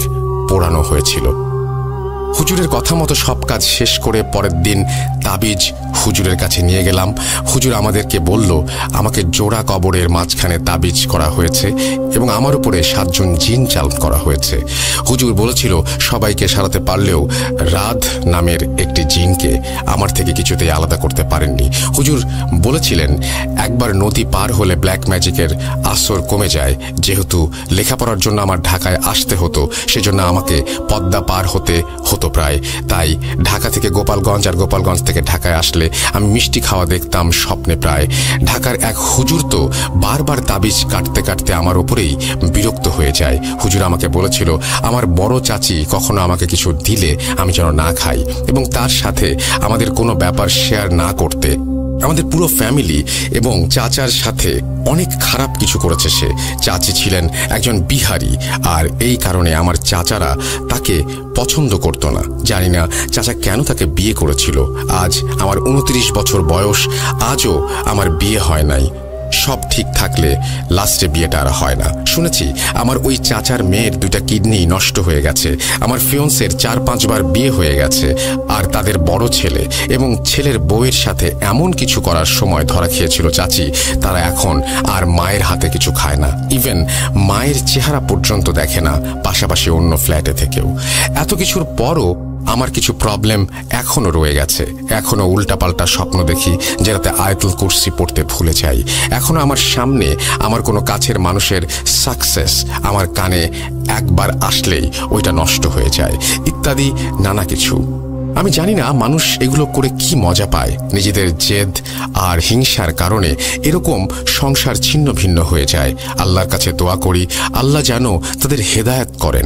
পোড়ানো হয়েছিল। হুজুরের কথা মতো সব কাজ শেষ করে পরের দিন তাবিজ হুজুরের কাছে নিয়ে গেলাম। হুজুর আমাদেরকে বলল, আমাকে জোড়া কবরের মাঝখানে তাবিজ করা হয়েছে এবং আমার উপরে 7 জন জিন চালন করা হয়েছে। হুজুর বলেছিল সবাইকে সারাতে পারলেও রাধ নামের একটি জিনকে আমার থেকে কিছুতেই আলাদা করতে পারেননি। হুজুর বলেছিলেন একবার নদী পার হলে ব্ল্যাক ম্যাজিকের আসর কমে যায়। যেহেতু লেখাপড়ার জন্য আমার ঢাকায় আসতে হতো, সেজন্য আমাকে পদ্মা পার হতে হতো প্রায়। তাই ঢাকা থেকে গোপালগঞ্জ আর গোপালগঞ্জ থেকে ঢাকায় আসলে আমি মিষ্টি খাওয়া দেখতাম স্বপ্নে প্রায়। ঢাকার এক হুজুর তো বারবার তাবিজ কাটতে কাটতে আমার উপরেই বিরক্ত হয়ে যায়। হুজুর আমাকে বলেছিল আমার বড় চাচি কখনো আমাকে কিছু দিলে আমি যেন না খাই এবং তার সাথে আমাদের কোনো ব্যাপার শেয়ার না করতে। আমাদের পুরো ফ্যামিলি এবং চাচার সাথে অনেক খারাপ কিছু করেছে সে। চাচি ছিলেন একজন বিহারি আর এই কারণে আমার চাচারা তাকে পছন্দ করতো না। জানি না চাচা কেন তাকে বিয়ে করেছিল। আজ আমার 29 বছর বয়স, আজও আমার বিয়ে হয় নাই। সব ঠিক থাকলে লাস্টে বিয়েটা আর হয় না। শুনেছি আমার ওই চাচার মেয়ের 2টা কিডনি নষ্ট হয়ে গেছে। আমার ফিয়ন্সের 4-5 বার বিয়ে হয়ে গেছে আর তাদের বড় ছেলে এবং ছেলের বউয়ের সাথে এমন কিছু করার সময় ধরা খেয়েছিল চাচি। তারা এখন আর মায়ের হাতে কিছু খায় না, ইভেন মায়ের চেহারা পর্যন্ত দেখে না, পাশাপাশি অন্য ফ্ল্যাটে থেকেও। এত কিছুর পরও আমার কিছু প্রবলেম এখনো রয়ে গেছে। এখনো উল্টাপাল্টা স্বপ্ন দেখি যেটাতে আয়াতুল কুরসি পড়তে ভুলে যাই। এখনো আমার সামনে আমার কোনো কাছের মানুষের সাকসেস আমার কানে একবার আসলেই ওইটা নষ্ট হয়ে যায়, ইত্যাদি নানা কিছু। আমি জানি না মানুষ এগুলো করে কি মজা পায়। নিজেদের জেদ আর হিংসার কারণে এরকম সংসার ছিন্ন ভিন্ন হয়ে যায়। আল্লাহর কাছে দোয়া করি আল্লাহ যেন তাদের হেদায়েত করেন।